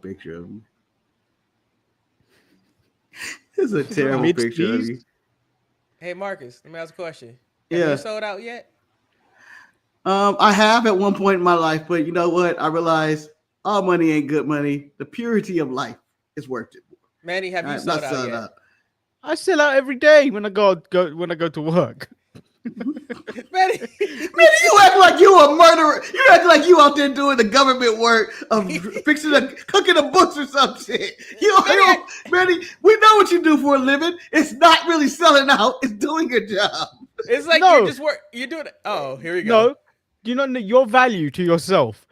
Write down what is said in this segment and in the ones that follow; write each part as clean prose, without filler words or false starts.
picture of me. It's a terrible picture of you. Hey, Marcus, let me ask a question. Yeah. Have you sold out yet? I have at one point in my life, but you know what? I realized all money ain't good money. The purity of life is worth it. Manny, have you sold out yet? I sell out every day when I go to work. Manny, you act like you a murderer. You act like you out there doing the government work of cooking the books or some shit. Manny, we know what you do for a living. It's not really selling out. It's doing your job. It's like you're just you're doing it. Oh, here we go. No, you know your value to yourself.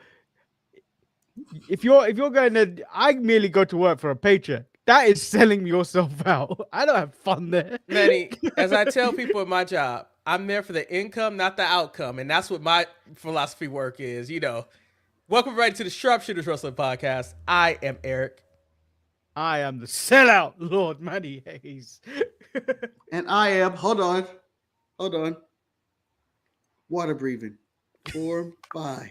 If you're going to, I merely go to work for a paycheck. That is selling yourself out. I don't have fun there. Manny, as I tell people at my job, I'm there for the income, not the outcome. And that's what my philosophy work is, you know. Welcome right to the Sharpshooters Wrestling Podcast. I am Eric. I am the sellout Lord Manny Hayes. And I am, hold on. Water breathing. 4, 5.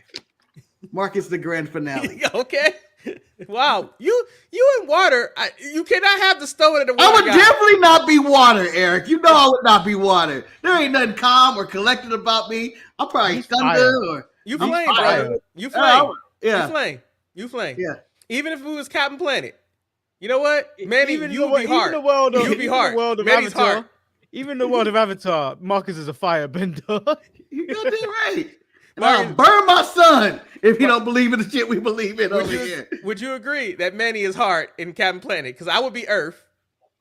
Marcus, the grand finale. Okay. Wow. You and water, you cannot have the stone in the water. I would definitely not be water, Eric. You know I would not be water. There ain't nothing calm or collected about me. I'm probably thunder or... You flame, bro. You flame. Yeah. You flame. Yeah. Even if it was Captain Planet. You know what? Manny, Even you would be hard. You be hard. Manny's hard. Even in the world of Avatar, Marcus is a firebender. You got that right. And I'll burn my son if he don't believe in the shit we believe in over here. Would you agree that Manny is hard in Captain Planet? Because I would be Earth.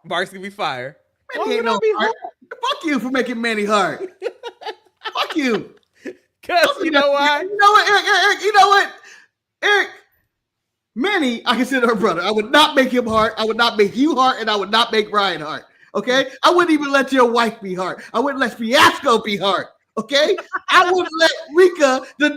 Mark's gonna be fire. Manny ain't no hard. Fuck you for making Manny hard. Fuck you. Because you know why? You know what, Eric? You know what? Eric, Manny, I consider her brother. I would not make him hard. I would not make you hard, and I would not make Ryan hard. Okay? I wouldn't even let your wife be hard. I wouldn't let Fiasco be hard. Okay? I wouldn't let Rika, the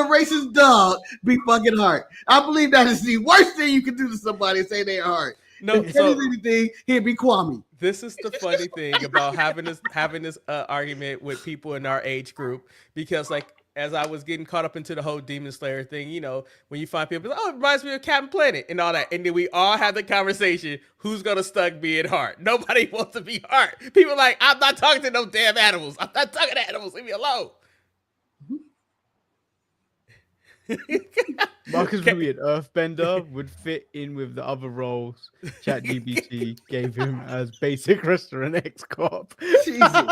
racist dog, be fucking hard. I believe that is the worst thing you can do to somebody and say they're hard. No, if anything, he'd be Kwame. This is the funny thing about having this argument with people in our age group, because like as I was getting caught up into the whole Demon Slayer thing, you know, when you find people, oh, it reminds me of Captain Planet and all that, and then we all have the conversation, who's gonna stuck being hard? Nobody wants to be hard. People are like, I'm not talking to no damn animals. I'm not talking to animals. Leave me alone. Marcus would be an earthbender, would fit in with the other roles ChatGPT gave him as basic restaurant ex-cop. Jesus.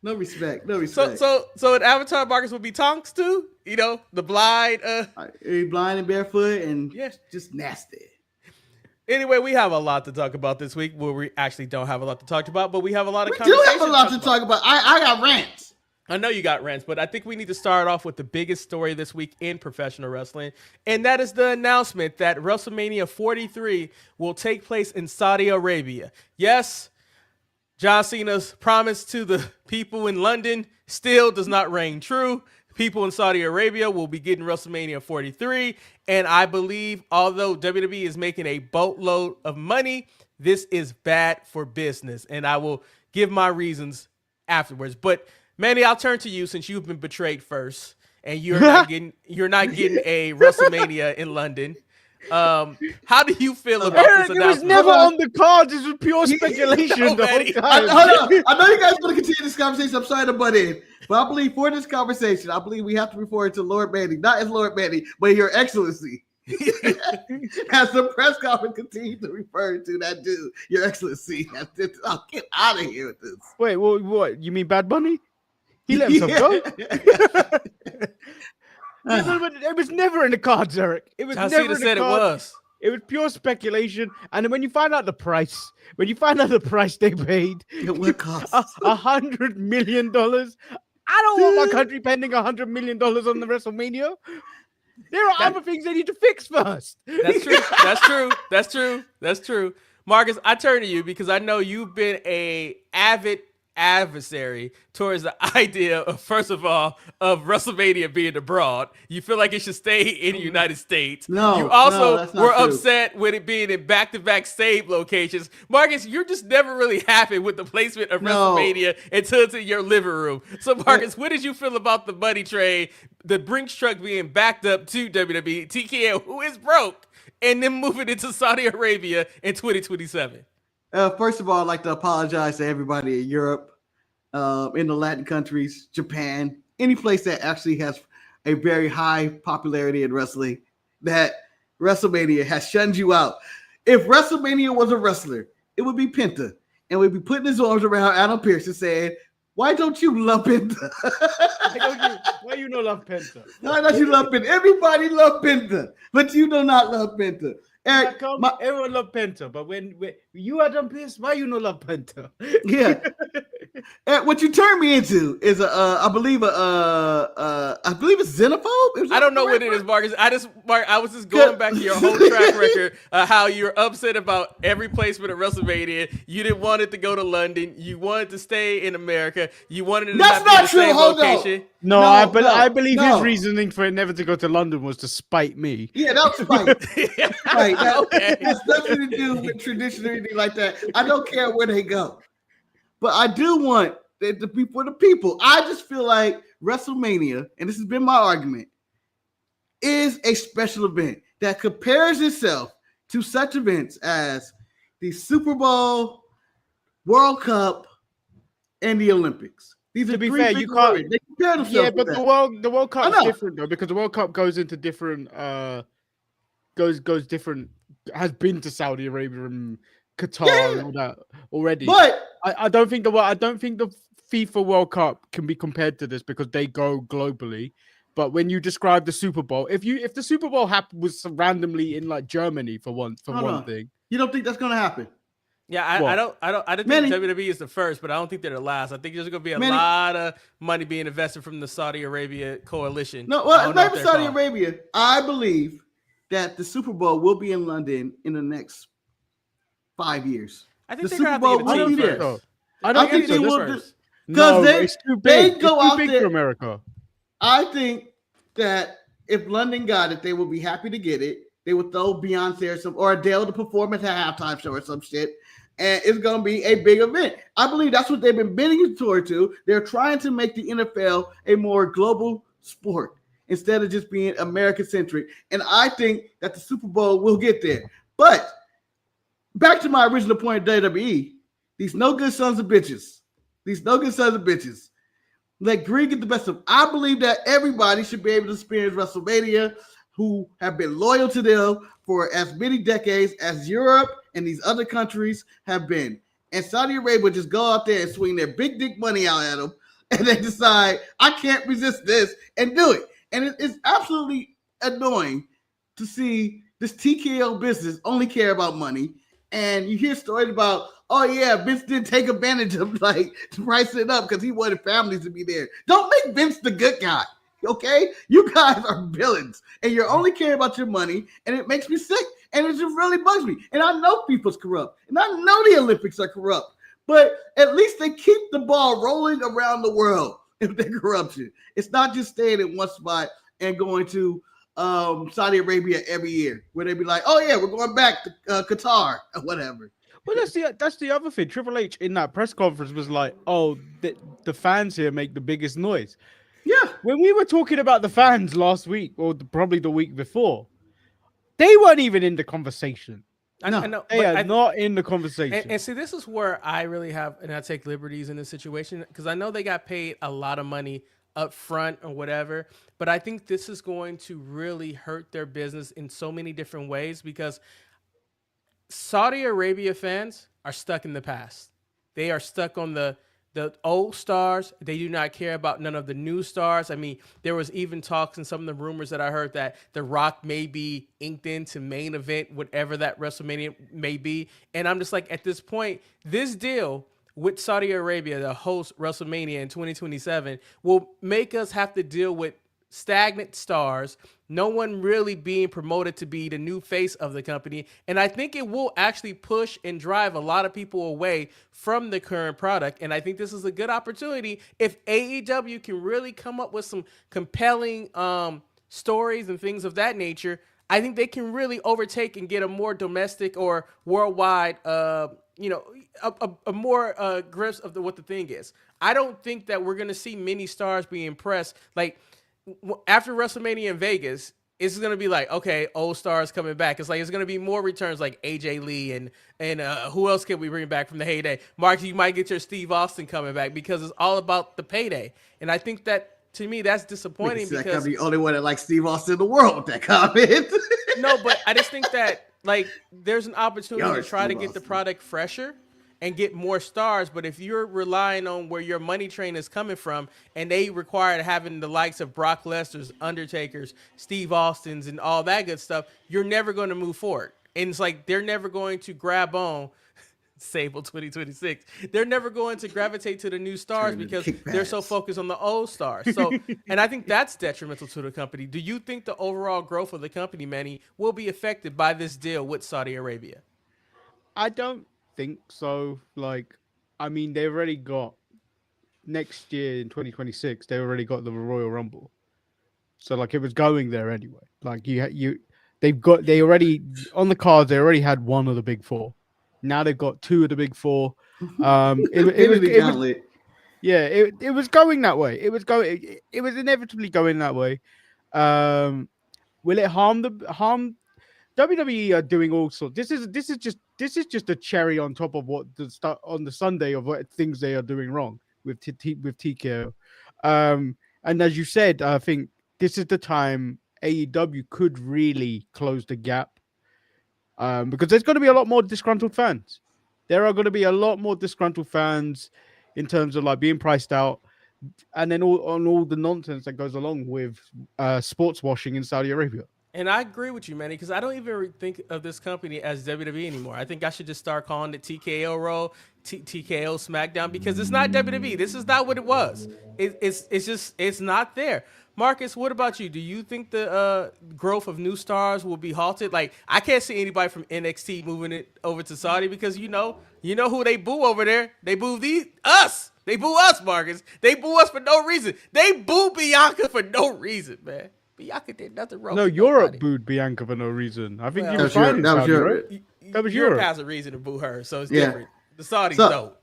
No respect. So in Avatar, Marcus would be Tonks too? You know, the blind. Blind and barefoot and just nasty. Anyway, we have a lot to talk about this week. Well, we actually don't have a lot to talk about, but we have a lot of We do have a lot to talk about. I got rants. I know you got rants, but I think we need to start off with the biggest story this week in professional wrestling, and that is the announcement that WrestleMania 43 will take place in Saudi Arabia. Yes, John Cena's promise to the people in London still does not ring true. People in Saudi Arabia will be getting WrestleMania 43, and I believe, although WWE is making a boatload of money, this is bad for business, and I will give my reasons afterwards. But Manny, I'll turn to you since you've been betrayed first, and you're not getting a WrestleMania in London. How do you feel about this announcement? It was never on the cards. This was pure speculation. The whole time. I know you guys want to continue this conversation. I'm sorry to butt in, but I believe for this conversation, we have to refer to Lord Manny, not as Lord Manny, but Your Excellency. As the press conference continues to refer to that dude, Your Excellency. I'll get out of here with this. Wait, what? You mean Bad Bunny? He let himself go. It was never in the cards, Eric. It was never in the cards. It was. It was pure speculation. And then when you find out the price they paid, what cost? $100 million. I don't want my country spending $100 million on the WrestleMania. There are other things they need to fix first. That's true. Marcus, I turn to you because I know you've been a avid adversary towards the idea of, first of all, of WrestleMania being abroad. You feel like it should stay in the United States. No, you also that's not were true. upset with it being in back-to-back save locations. Marcus, you're just never really happy with the placement of WrestleMania until it's in your living room. So, Marcus, what did you feel about the money trade, the Brinks truck being backed up to WWE, TKO, who is broke, and then moving into Saudi Arabia in 2027? First of all, I'd like to apologize to everybody in Europe, in the Latin countries, Japan, any place that actually has a very high popularity in wrestling, that WrestleMania has shunned you out. If WrestleMania was a wrestler, it would be Penta, and we'd be putting his arms around Adam Pearce and saying, "Why don't you love Penta? Why you not love Penta? Why don't you love Penta? Everybody love Penta, but you do not love Penta." Eric, everyone love Penta, but when you Adam Pearce, why you not love Penta? Yeah. What you turned me into is I believe it's xenophobe. I don't know what it is, Marcus. I was just going back to your whole track record, how you're upset about every placement of WrestleMania. You didn't want it to go to London. You wanted to stay in America. You wanted it to That's not be not the true. same Hold location. on. No, I believe his no. reasoning for it never to go to London was to spite me. Yeah, that was spite. Right. Okay. Has nothing to do with tradition or anything like that. I don't care where they go. But I do want it to be for the people. I just feel like WrestleMania, and this has been my argument, is a special event that compares itself to such events as the Super Bowl, World Cup, and the Olympics. These To are be three fair, big you can't. events. They compare themselves. Yeah, but with that. the World Cup I is know. different though, because the World Cup goes into different goes different, has been to Saudi Arabia and Qatar and all that already. But I don't think the FIFA World Cup can be compared to this because they go globally. But when you describe the Super Bowl, if the Super Bowl was randomly in like Germany for one thing, you don't think that's going to happen? Yeah, I don't Manny, think WWE is the first, but I don't think they're the last. I think there's going to be a Manny, lot of money being invested from the Saudi Arabia coalition. No, well, not even Saudi Arabia. I believe that the Super Bowl will be in London in the next 5 years. I think the they're Super going to Bowl have to will get a be team there. first. I think they will first. No, because it's too they big. go it's too out big there for America. I think that if London got it, they would be happy to get it. They would throw Beyonce or Adele to perform at the halftime show or some shit. And it's going to be a big event. I believe that's what they've been bidding toward to. They're trying to make the NFL a more global sport instead of just being American-centric. And I think that the Super Bowl will get there. But back to my original point of WWE, these no good sons of bitches. Let greed get the best of them. I believe that everybody should be able to experience WrestleMania who have been loyal to them for as many decades as Europe and these other countries have been. And Saudi Arabia just go out there and swing their big dick money out at them, and they decide, I can't resist this, and do it. And it's absolutely annoying to see this TKO business only care about money. And you hear stories about, oh yeah, Vince didn't take advantage of like pricing it up because he wanted families to be there. Don't make Vince the good guy. Okay, you guys are villains, and you're only caring about your money, and it makes me sick, and it just really bugs me. And I know people's corrupt, and I know the Olympics are corrupt, but at least they keep the ball rolling around the world. If they're corruption, it's not just staying in one spot and going to Saudi Arabia every year, where they be like, oh yeah, we're going back to Qatar or whatever. Well, that's the other thing. Triple H in that press conference was like, oh, the fans here make the biggest noise. Yeah. When we were talking about the fans last week, or probably the week before, they weren't even in the conversation. I know they are not in the conversation. And see, this is where I really have, and I take liberties in this situation, because I know they got paid a lot of money up front or whatever, but I think this is going to really hurt their business in so many different ways, because Saudi Arabia fans are stuck in the past. They are stuck on the old stars. They do not care about none of the new stars. I mean, there was even talks and some of the rumors that I heard that The Rock may be inked into main event, whatever that WrestleMania may be. And I'm just like, at this point, this deal with Saudi Arabia to host WrestleMania in 2027 will make us have to deal with stagnant stars no one really being promoted to be the new face of the company. And I think it will actually push and drive a lot of people away from the current product. And I think this is a good opportunity if AEW can really come up with some compelling stories and things of that nature. I think they can really overtake and get a more domestic or worldwide, a more grasp of what the thing is. I don't think that we're going to see many stars being pressed. Like, after WrestleMania in Vegas, it's going to be like, okay, old stars coming back. It's like, it's going to be more returns like AJ Lee and who else can we bring back from the heyday? Mark, you might get your Steve Austin coming back because it's all about the payday. And I think that, to me, that's disappointing because I'm the only one that likes Steve Austin in the world with that comment. No, but I just think that, like, there's an opportunity to try to get the product fresher and get more stars. But if you're relying on where your money train is coming from and they require having the likes of Brock Lesnar's, Undertaker's, Steve Austin's, and all that good stuff, you're never going to move forward. And it's like they're never going to grab on Sable 2026. They're never going to gravitate to the new stars because they're so focused on the old stars. So, and I think that's detrimental to the company. Do you think the overall growth of the company, Manny, will be affected by this deal with Saudi Arabia? I don't think so. Like, I mean, they've already got next year in 2026. They already got the Royal Rumble, so like it was going there anyway. Like they already on the cards. They already had one of the big four. Now they've got two of the big four. It was going that way. It was inevitably going that way. Will it harm? WWE are doing all sorts. This is just a cherry on top of what on the Sunday of what things they are doing wrong with TKO. And as you said, I think this is the time AEW could really close the gap. Because there's going to be a lot more disgruntled fans. There are going to be a lot more disgruntled fans in terms of like being priced out, and then all the nonsense that goes along with sports washing in Saudi Arabia. And I agree with you, Manny, because I don't even think of this company as WWE anymore. I think I should just start calling it TKO Raw, TKO Smackdown, because it's not WWE. This is not what it was. It's not there. Marcus, what about you? Do you think the growth of new stars will be halted? Like, I can't see anybody from NXT moving it over to Saudi because you know who they boo over there. They boo us. They boo us, Marcus. They boo us for no reason. They boo Bianca for no reason, man. Bianca did nothing wrong. No, Europe booed Bianca for no reason. I think Europe has a reason to boo her, so it's different. The Saudis don't.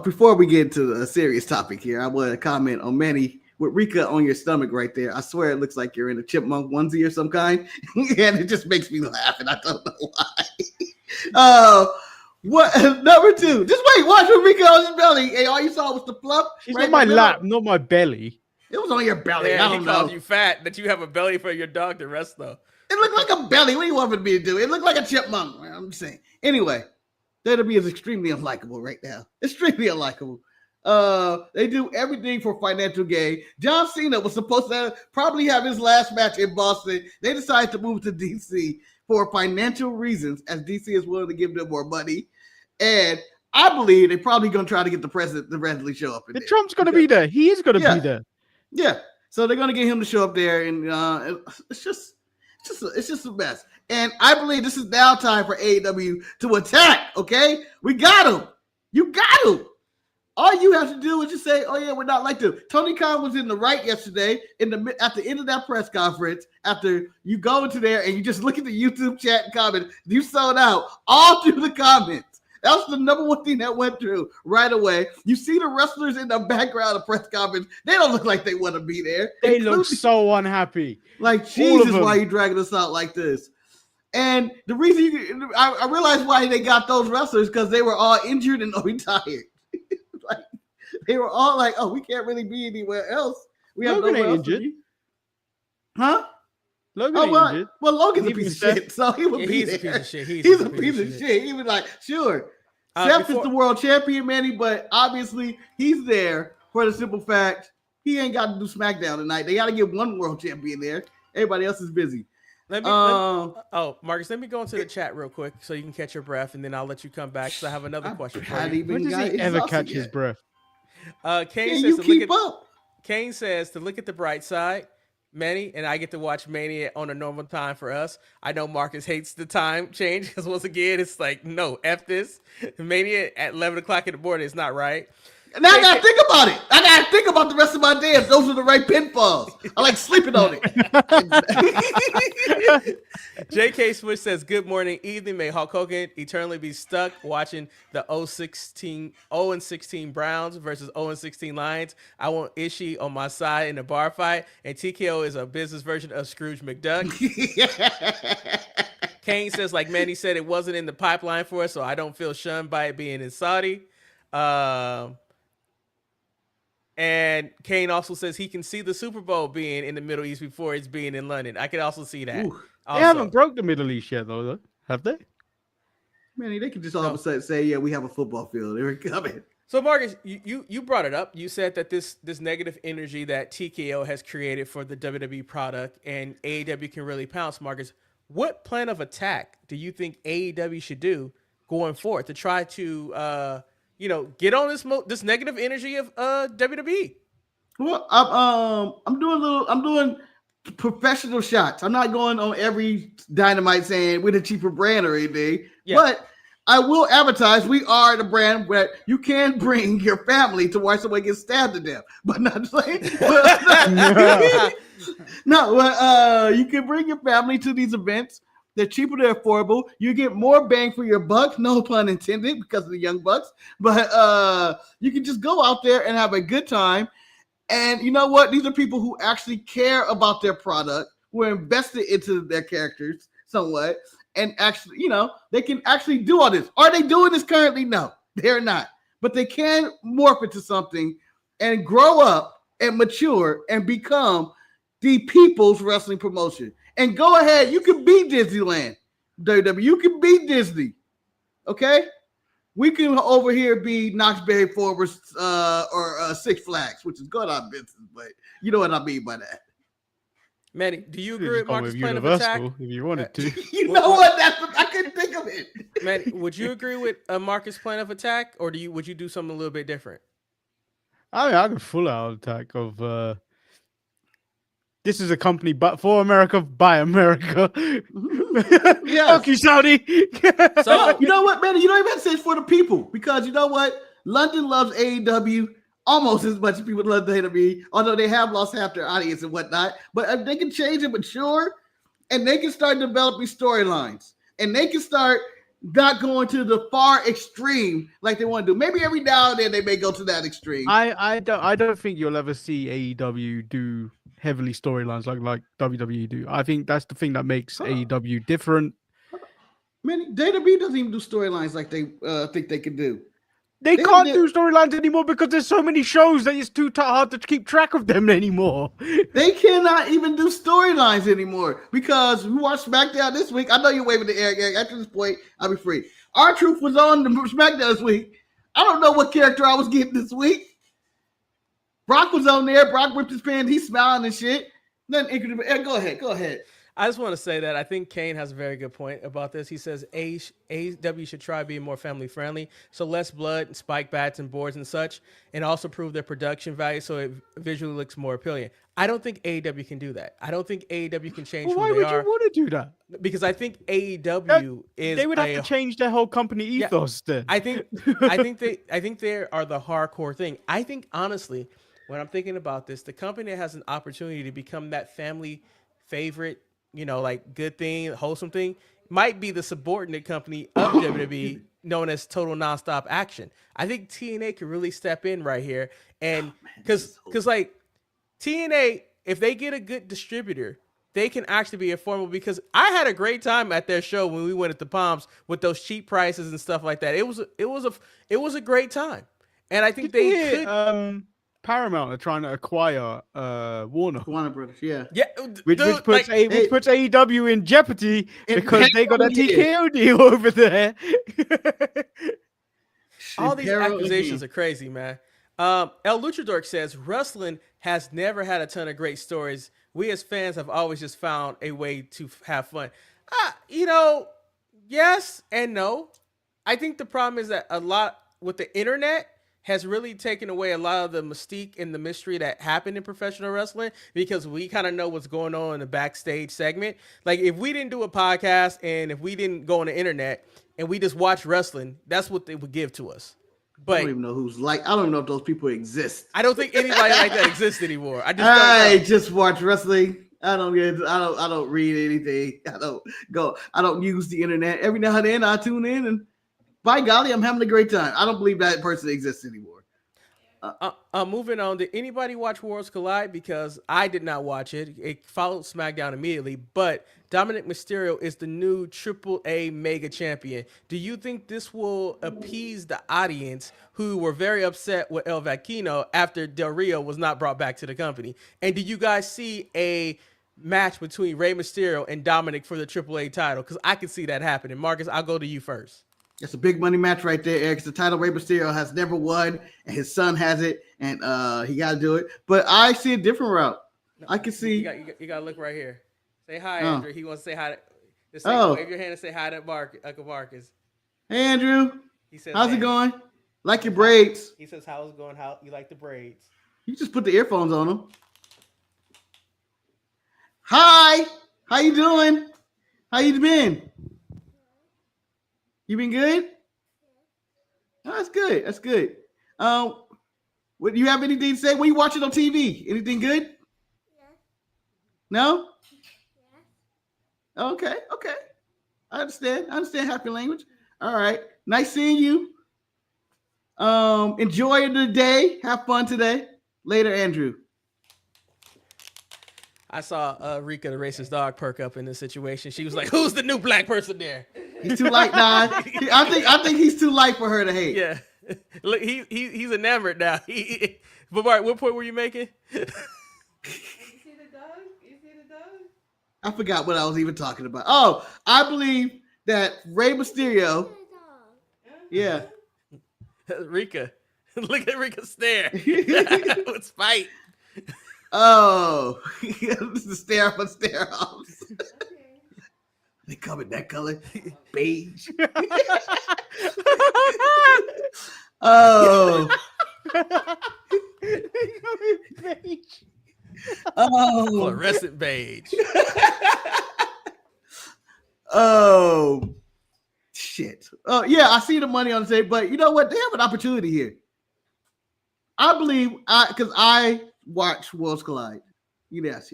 Before we get to a serious topic here, I want to comment on Manny with Rika on your stomach right there. I swear it looks like you're in a chipmunk onesie or some kind, and it just makes me laugh, and I don't know why. What number two? Just wait, watch with Rika on his belly. Hey, all you saw was the fluff. She's on my lap, not my belly. It was on your belly. Yeah, I don't know. He called you fat, that you have a belly for your dog to rest though. It looked like a belly. What do you want me to do? It looked like a chipmunk. I'm just saying. Anyway, WWE is extremely unlikable right now. Extremely unlikable. They do everything for financial gain. John Cena was supposed to probably have his last match in Boston. They decided to move to DC for financial reasons, as DC is willing to give them more money. And I believe they're probably going to try to get the president to randomly show up. Trump's going to be there. He is going to be there. Yeah. So they're going to get him to show up there, and it's just a mess. And I believe this is now time for AEW to attack. Okay, we got him. You got him. All you have to do is just say, "Oh yeah, we're not like them." Tony Khan was in the right yesterday at the end of that press conference. After you go into there and you just look at the YouTube chat and comment, you sold out all through the comments. That was the number one thing that went through right away. You see the wrestlers in the background of press conference. They don't look like they want to be there. They look so unhappy. Like, Jesus, why are you dragging us out like this? And the reason I realized why they got those wrestlers, because they were all injured and retired. Like, they were all like, "Oh, we can't really be anywhere else. We have Logan nowhere else injured. to be." Huh? Logan's injured. Well, Logan's a piece of shit, so he would be there. He's a piece of shit. He's a piece of shit. He was like, "Sure." Seth is the world champion, Manny, but obviously he's there for the simple fact he ain't got to do SmackDown tonight. They got to get one world champion there. Everybody else is busy. Marcus, let me go into the chat real quick so you can catch your breath, and then I'll let you come back because I have another question for you. When does he ever catch his breath? Kane says to look at the bright side. Manny, and I get to watch Mania on a normal time for us. I know Marcus hates the time change because once again, it's like, no, F this. Mania at 11 o'clock in the morning is not right. Now I gotta think about it. I gotta think about the rest of my day if those are the right pinfalls. I like sleeping on it. JK Switch says, good morning, evening. May Hulk Hogan eternally be stuck watching the 0-16 Browns versus 0-16 Lions. I want Ishii on my side in a bar fight, and TKO is a business version of Scrooge McDuck. Kane says, like Manny said, it wasn't in the pipeline for us, so I don't feel shunned by it being in Saudi. And Kane also says he can see the Super Bowl being in the Middle East before it's being in London. I can also see that. They haven't broke the Middle East yet, though, have they? Man, they can just all of a sudden say, yeah, we have a football field. They're coming. So, Marcus, you brought it up. You said that this negative energy that TKO has created for the WWE product and AEW can really pounce. Marcus, what plan of attack do you think AEW should do going forward to try to get on this negative energy of WWE? Well, I'm doing professional shots. I'm not going on every Dynamite saying we're the cheaper brand or anything, but I will advertise we are the brand where you can bring your family to watch someone get stabbed to death, but not like you can bring your family to these events. They're cheaper, they're affordable. You get more bang for your buck, no pun intended, because of the Young Bucks. But you can just go out there and have a good time. And you know what? These are people who actually care about their product, who are invested into their characters somewhat, and actually, they can actually do all this. Are they doing this currently? No, they're not. But they can morph into something and grow up and mature and become the people's wrestling promotion. And go ahead, you can be Disneyland, WWE. You can be Disney, okay? We can over here be Knox Berry Forward or Six Flags, which is going out of business, but you know what I mean by that. Manny, do you agree with Marcus' plan of attack? If you wanted to. You know what? I couldn't think of it. Manny, would you agree with Marcus' plan of attack, or would you do something a little bit different? I mean, I could full out attack of this is a company but for America by America. Yeah. Fuck you, Saudi. So you know what, man? You don't even have to say it's for the people, because you know what? London loves AEW almost as much as people love WWE, although they have lost half their audience and whatnot. But if they can change and mature, and they can start developing storylines, and they can start not going to the far extreme like they want to do. Maybe every now and then they may go to that extreme. I don't think you'll ever see AEW do heavily storylines like WWE do. I think that's the thing that makes AEW different. Man, WWE doesn't even do storylines like they think they can do. They can't do storylines anymore because there's so many shows that it's too hard to keep track of them anymore. They cannot even do storylines anymore because we watched Smackdown this week. I know you're waving the air, Eric. After this point, I'll be free. R-Truth was on the Smackdown this week. I don't know what character I was getting this week. Brock was on there. Brock ripped his pants. He's smiling and shit. Nothing. Go ahead. I just want to say that I think Kane has a very good point about this. He says AEW should try being more family friendly, so less blood, spike bats, and boards and such, and also prove their production value so it visually looks more appealing. I don't think AEW can do that. I don't think AEW can change who they are. Why would you want to do that? Because I think AEW is they would have to change their whole company ethos then. I think they are the hardcore thing. I think honestly, when I'm thinking about this, the company that has an opportunity to become that family favorite, like good thing, wholesome thing, might be the subordinate company of WWE known as Total Nonstop Action. I think TNA could really step in right here. And because like TNA, if they get a good distributor, they can actually be affordable, because I had a great time at their show when we went at the Palms with those cheap prices and stuff like that. It was a great time. And I think Paramount are trying to acquire Warner Brothers, yeah, which puts AEW in jeopardy because they got a TKO deal over there. All these accusations are crazy, man. El Luchador says wrestling has never had a ton of great stories. We as fans have always just found a way to have fun. Yes and no. I think the problem is that a lot with the internet, has really taken away a lot of the mystique and the mystery that happened in professional wrestling, because we kind of know what's going on in the backstage segment. Like, if we didn't do a podcast and if we didn't go on the internet and we just watch wrestling, that's what they would give to us. But I don't even know I don't even know if those people exist. I don't think anybody like that exists anymore. I just watch wrestling. I don't read anything. I don't use the internet. Every now and then I tune in, and by golly, I'm having a great time. I don't believe that person exists anymore. Moving on. Did anybody watch Worlds Collide? Because I did not watch it. It followed SmackDown immediately, but Dominic Mysterio is the new AAA Mega Champion. Do you think this will appease the audience who were very upset with El Vecchino after Del Rio was not brought back to the company? And do you guys see a match between Rey Mysterio and Dominic for the AAA title? Because I can see that happening. Marcus, I'll go to you first. It's a big money match right there, Eric. The title Rey Mysterio has never won, and his son has it, and he got to do it. But I see a different route. I can see. You got to look right here. Say hi, Andrew. He wants to say hi. Just wave your hand and say hi to Marcus. Hey, Andrew. He says, how's it going? Like your braids. He says, how's it going? How you like the braids? You just put the earphones on them. Hi. How you doing? How you been? You been good? Oh, that's good. That's good. What, do you have anything to say? What are you watching on TV? Anything good? Yeah. No? Yeah. Okay. I understand happy language. All right. Nice seeing you. Enjoy the day. Have fun today. Later, Andrew. I saw Rika, the racist dog, perk up in this situation. She was like, "Who's the new black person there?" He's too light, nah. I think he's too light for her to hate. Yeah, look, he's enamored now. But Mark, what point were you making? You see the dog? I forgot what I was even talking about. Oh, I believe that Rey Mysterio. Yeah. Rika, look at Rika stare. With spite. Oh, this is stare offs. Okay. They come in that color, beige. Oh. Oh. Fluorescent beige. Oh. Shit. Oh, yeah, I see the money on the table, but you know what? They have an opportunity here. I believe because I watch Worlds Collide. Yes.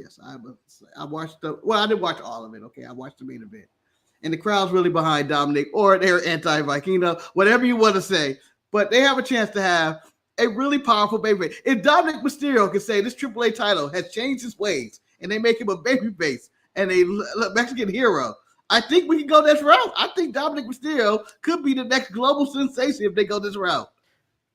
I watched I didn't watch all of it. Okay, I watched the main event, and the crowd's really behind Dominic, or they're anti-Vikino, whatever you want to say. But they have a chance to have a really powerful baby. If Dominic Mysterio can say this AAA title has changed his ways, and they make him a babyface and a Mexican hero, I think we can go this route. I think Dominic Mysterio could be the next global sensation if they go this route.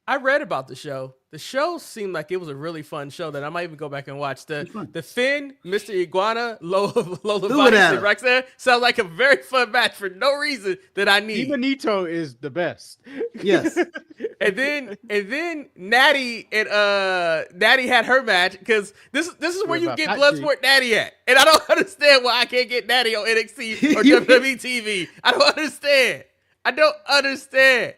I read about the show. The show seemed like it was a really fun show that I might even go back and watch. The Finn, Mr. Iguana, Lola Bunny, right there. Sounds like a very fun match for no reason that I need. Benito is the best. Yes. and then Natty and Natty had her match, because this is where you get Bloodsport Natty at. And I don't understand why I can't get Natty on NXT or WWE TV. I don't understand.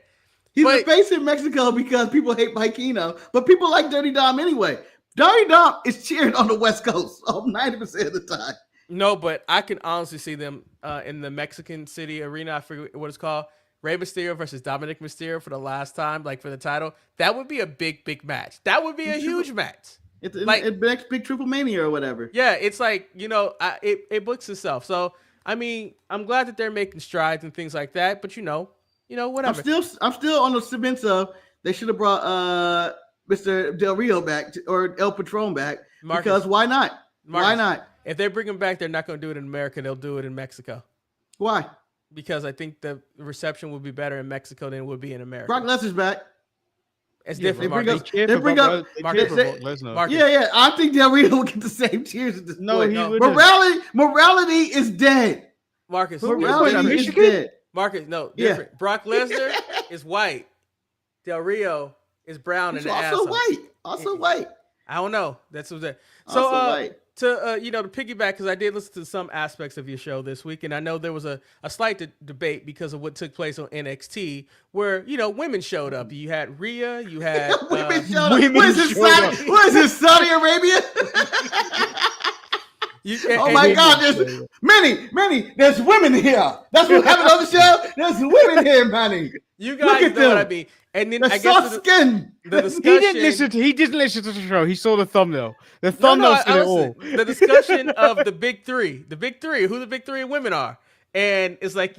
He's a face in Mexico because people hate Vikino, but people like Dirty Dom anyway. Dirty Dom is cheered on the West Coast 90% of the time. No, but I can honestly see them in the Mexican City Arena. I forget what it's called. Rey Mysterio versus Dominic Mysterio for the last time, like for the title. That would be a big match. That would be a huge match. It's like next big Triple Mania or whatever. Yeah, it's like, it books itself. So, I mean, I'm glad that they're making strides and things like that, but whatever. I'm still on the fence of they should have brought Mr. Del Rio back or El Patron back, Marcus, because why not? Marcus, why not? If they bring him back, they're not going to do it in America. They'll do it in Mexico. Why? Because I think the reception would be better in Mexico than it would be in America. Brock Lesnar's back. It's different. They bring up Lesnar. Yeah. I think Del Rio will get the same cheers at this point. Morality is dead. Marcus, morality is dead. Marcus, no, different. Yeah. Brock Lesnar is white. Del Rio is brown and also white. Also white. I don't know. That's what that. So to to piggyback, because I did listen to some aspects of your show this week, and I know there was a slight debate because of what took place on NXT, where women showed up. You had Rhea, you had women showed up. women What is this, showed up. What is this, Saudi Arabia? Oh my God, there's Manny, there's women here. That's what happened on the show. There's women here, Manny. You guys Look at know what them. I mean. And then The I soft guess skin. the discussion. He didn't listen to the show. He saw the thumbnail. The No, thumbnail said I it all. listen. The discussion of the big three, who the big three of women are. And it's like,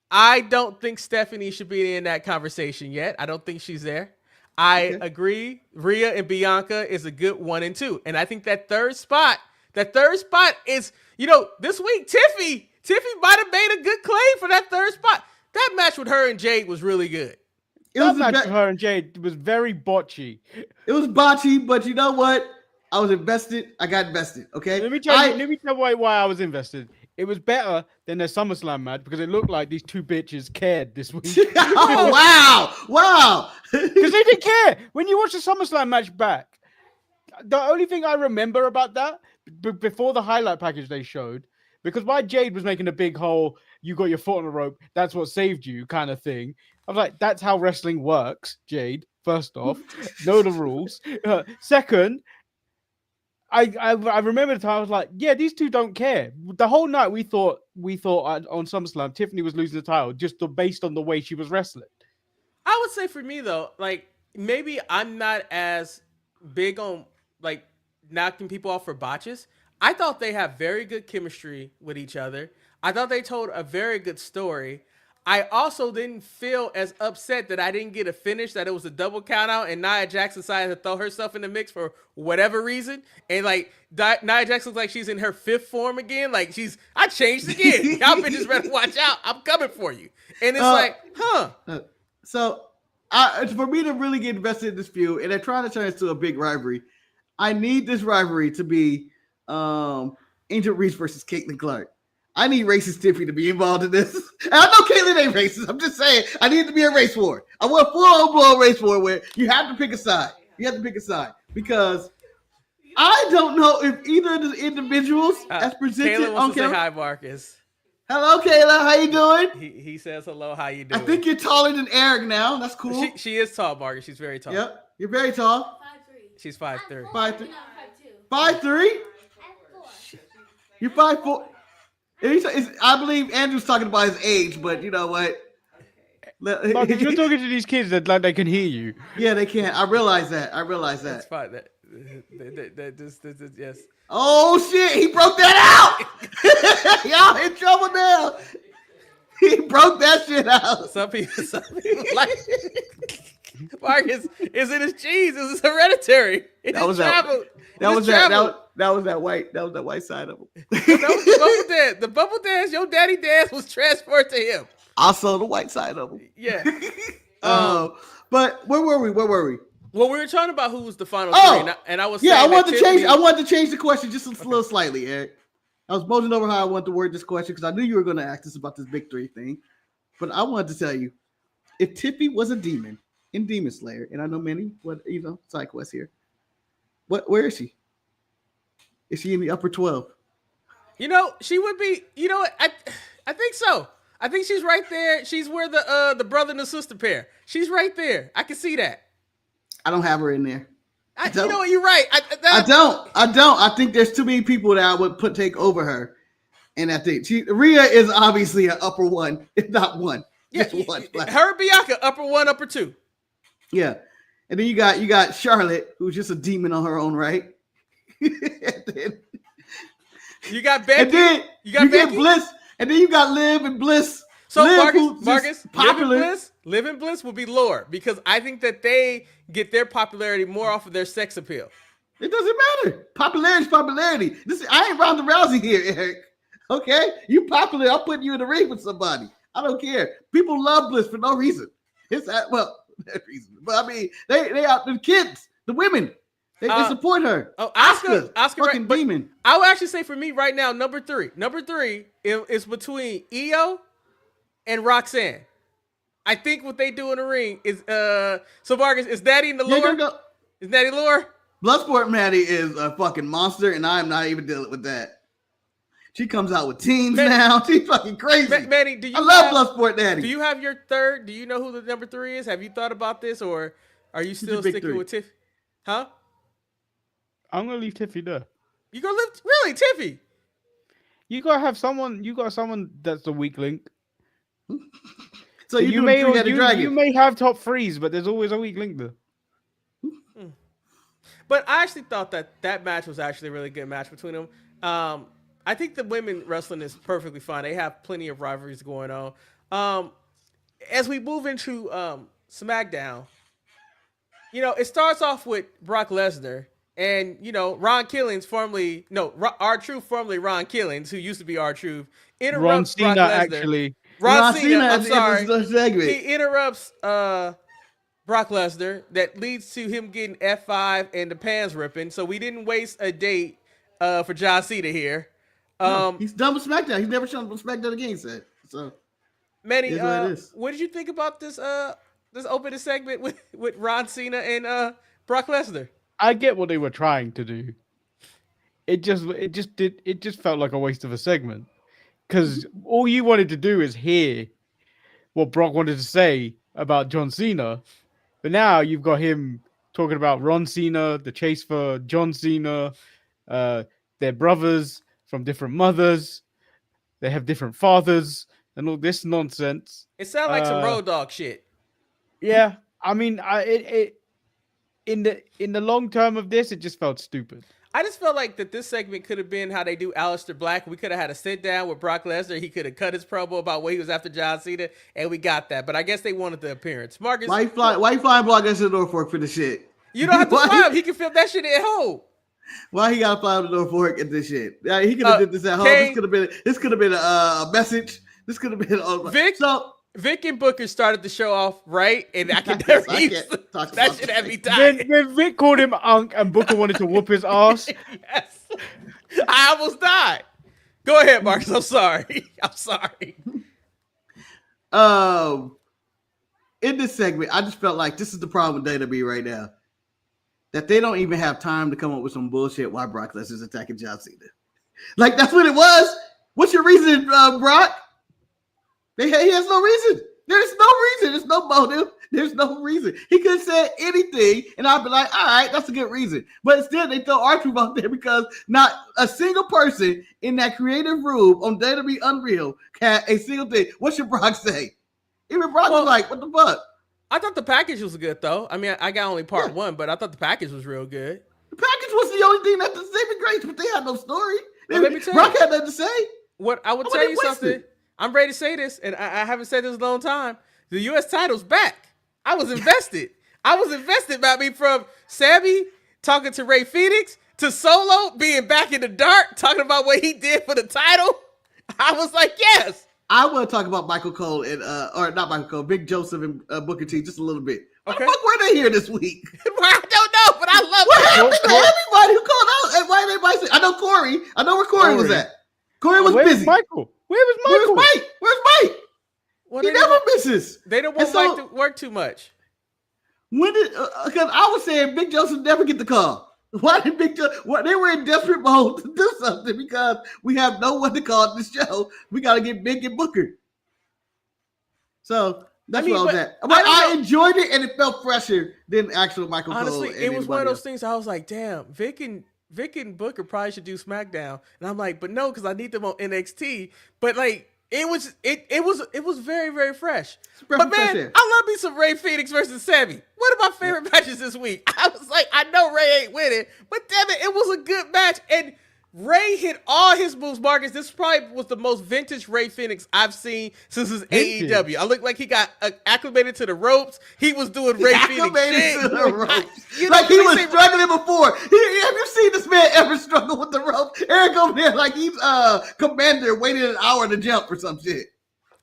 I don't think Stephanie should be in that conversation yet. I don't think she's there. I agree. Rhea and Bianca is a good 1 and 2. And I think that third spot is, this week, Tiffy might have made a good claim for that third spot. That match with her and Jade was really good. That match with her and Jade was very botchy. It was botchy, but you know what? I was invested. I got invested. Okay. Let me tell you why I was invested. It was better than their SummerSlam match because it looked like these two bitches cared this week. Oh, wow. Because they didn't care. When you watch the SummerSlam match back, the only thing I remember about that, before the highlight package they showed, because why Jade was making a big whole, you got your foot on the rope, that's what saved you kind of thing. I was like, that's how wrestling works, Jade. First off, know the rules. Second, I remember the time I was like, yeah, these two don't care. The whole night we thought on SummerSlam Tiffany was losing the title just based on the way she was wrestling. I would say for me though, like maybe I'm not as big on like knocking people off for botches. I thought they have very good chemistry with each other. I thought they told a very good story. I also didn't feel as upset that I didn't get a finish, that it was a double count out and Nia Jax decided to throw herself in the mix for whatever reason. And like Nia Jax looks like she's in her fifth form again. Like I changed again. Y'all bitches better watch out. I'm coming for you. And it's So for me to really get invested in this feud, and they're trying to turn it into a big rivalry, I need this rivalry to be Angel Reese versus Caitlin Clark. I need racist Tiffany to be involved in this. And I know Caitlyn ain't racist. I'm just saying I need it to be a race war. I want a full-blown race war where you have to pick a side. You have to pick a side because I don't know if either of the individuals as presented Kayla on wants to say camera. hi, Marcus. Hello, Kayla. How you doing? He says hello. How you I doing? think you're taller than Eric now. That's cool. She is tall, Marcus. She's very tall. Yep, you're very tall. 5'3". She's 5'3". 5'3". No, 5'2". 5'3". You're 5'4". I believe Andrew's talking about his age, but you know what? Marcus, you're talking to these kids that like they can hear you. Yeah, they can. I realize that. That's fine. Yes. Oh shit! He broke that out. Y'all in trouble now. He broke that shit out. Some people like Marcus is in his genes. This is hereditary. That was that white side of him. That was the bubble dance. The bubble dance, your daddy dance was transferred to him. Also the white side of him. Yeah. But where were we? Well, we were talking about who was the final three, and I was I saying wanted to Tiffany, change. I wanted to change the question just a little slightly, Eric. I was mulling over how I wanted to word this question because I knew you were going to ask us about this victory thing. But I wanted to tell you, if Tiffy was a demon in Demon Slayer, and I know many, side quests here. Where is she? Is she in the upper 12? She would be. I think so. I think she's right there. She's where the brother and the sister pair. She's right there. I can see that. I don't have her in there. You know what? You're right. I don't. I think there's too many people that I would take over her. And I think Rhea is obviously an upper one, if not one. Yeah, just one. Her and Bianca, upper one, upper two. Yeah. And then you got Charlotte, who's just a demon on her own right. You got Becky. And then you got Becky? get Bliss. And then you got Liv and Bliss. So Liv, Marcus, popular. Liv and Bliss will be lower because I think that they get their popularity more off of their sex appeal. It doesn't matter. Popularity is popularity. I ain't Ronda Rousey here, Eric. Okay? You popular. I'm putting you in the ring with somebody. I don't care. People love Bliss for no reason. That reason. But I mean, they are the kids, the women. They support her. Oh, Asuka fucking demon. I would actually say for me right now, number three is between Io and Roxanne. I think what they do in the ring is so Marcus, is Daddy in the lure? Is Daddy lure? Bloodsport Maddie is a fucking monster, and I am not even dealing with that. She comes out with teams now. She's fucking crazy. Manny, do you I love Bloodsport Daddy. Do you have your third? Do you know who the number 3 is? Have you thought about this, or are you still sticking with Tiffy? Huh? I'm gonna leave Tiffy there. You gonna live really, Tiffy? You gotta have someone. You got someone that's the weak link. So you may have top 3s, but there's always a weak link there. But I actually thought that match was actually a really good match between them. I think the women wrestling is perfectly fine. They have plenty of rivalries going on. As we move into SmackDown, it starts off with Brock Lesnar and, Ron Killings, R-Truth, formerly Ron Killings, who used to be R-Truth, interrupts Brock Lesnar. Actually. Ron Cena, I'm sorry. He interrupts Brock Lesnar. That leads to him getting F5 and the pants ripping. So we didn't waste a date for John Cena here. He's done with SmackDown. He's never shown up on SmackDown again, said. So, Manny, what did you think about this opening segment with Ron Cena and Brock Lesnar? I get what they were trying to do. It just felt like a waste of a segment. Because all you wanted to do is hear what Brock wanted to say about John Cena. But now you've got him talking about Ron Cena, the chase for John Cena, their brothers from different mothers. They have different fathers and all this nonsense. It sounded like some road dog shit. Yeah. I mean, in the long term of this, it just felt stupid. I just felt like that this segment could have been how they do Aleister Black. We could have had a sit down with Brock Lesnar. He could have cut his promo about what he was after John Cena, and we got that. But I guess they wanted the appearance. Marcus, why you flying Brock Lesnar to Norfolk for the shit? You don't have to fly him. He can film that shit at home. Why he got to fly to Norfolk at this shit? Yeah, he could have did this at home. This could have been a message. This could have been Vic and Booker started the show off right, and I can never use that shit every time. When Vic called him Unk and Booker wanted to whoop his ass. Yes. I almost died. Go ahead, Marcus. I'm sorry. In this segment, I just felt like this is the problem with WWE right now. That they don't even have time to come up with some bullshit why Brock Lesnar's attacking John Cena. Like, that's what it was. What's your reason, Brock? He has no reason. There's no reason. There's no motive. There's no reason. He could have said anything, and I'd be like, all right, that's a good reason. But instead, they throw R-Truth out there because not a single person in that creative room on WWE Unreal had a single thing. What should Brock say? Even Brock was like, what the fuck? I thought the package was good, though. I mean, I got only part 1, but I thought the package was real good. The package was the only thing that the saving grace, but they had no story. Let me tell Brock had nothing to say. What I would tell you something. I'm ready to say this, and I haven't said this in a long time. The U.S. title's back. I was invested. From Sami talking to Ray Phoenix to Solo being back in the dark, talking about what he did for the title. I was like, yes. I want to talk about Michael Cole and or not Michael Cole, Big Joseph and Booker T just a little bit. Okay. What the fuck were they here this week? I don't know, but I love what happened to everybody who called out? And why did everybody say? I know Corey. I know where Corey was at. Corey was busy. Michael? Where was Michael? Where's Mike? Well, he never misses. They don't want Mike to work too much. When did? Because I was saying Big Joseph never get the call. Why did Big Joseph? They were in desperate mode to do something because we have no one to call this show. We got to get Big and Booker. So that's what I was at. But I enjoyed it, and it felt fresher than actual Michael Cole. Honestly, it was one of those things. I was like, damn, Vic and Booker probably should do SmackDown, and I'm like, but no, because I need them on NXT. But like, it was very, very fresh. But man, I love me some Ray Phoenix versus Sami. One of my favorite matches this week. I was like, I know Ray ain't winning, but damn it was a good match. And Ray hit all his moves, Marcus. This probably was the most vintage Ray Phoenix I've seen since his AEW. I looked like he got acclimated to the ropes. He was doing Ray Phoenix shit. To the ropes. He was struggling before. Have you seen this man ever struggle with the ropes? Eric over there like he's commander waiting an hour to jump or some shit.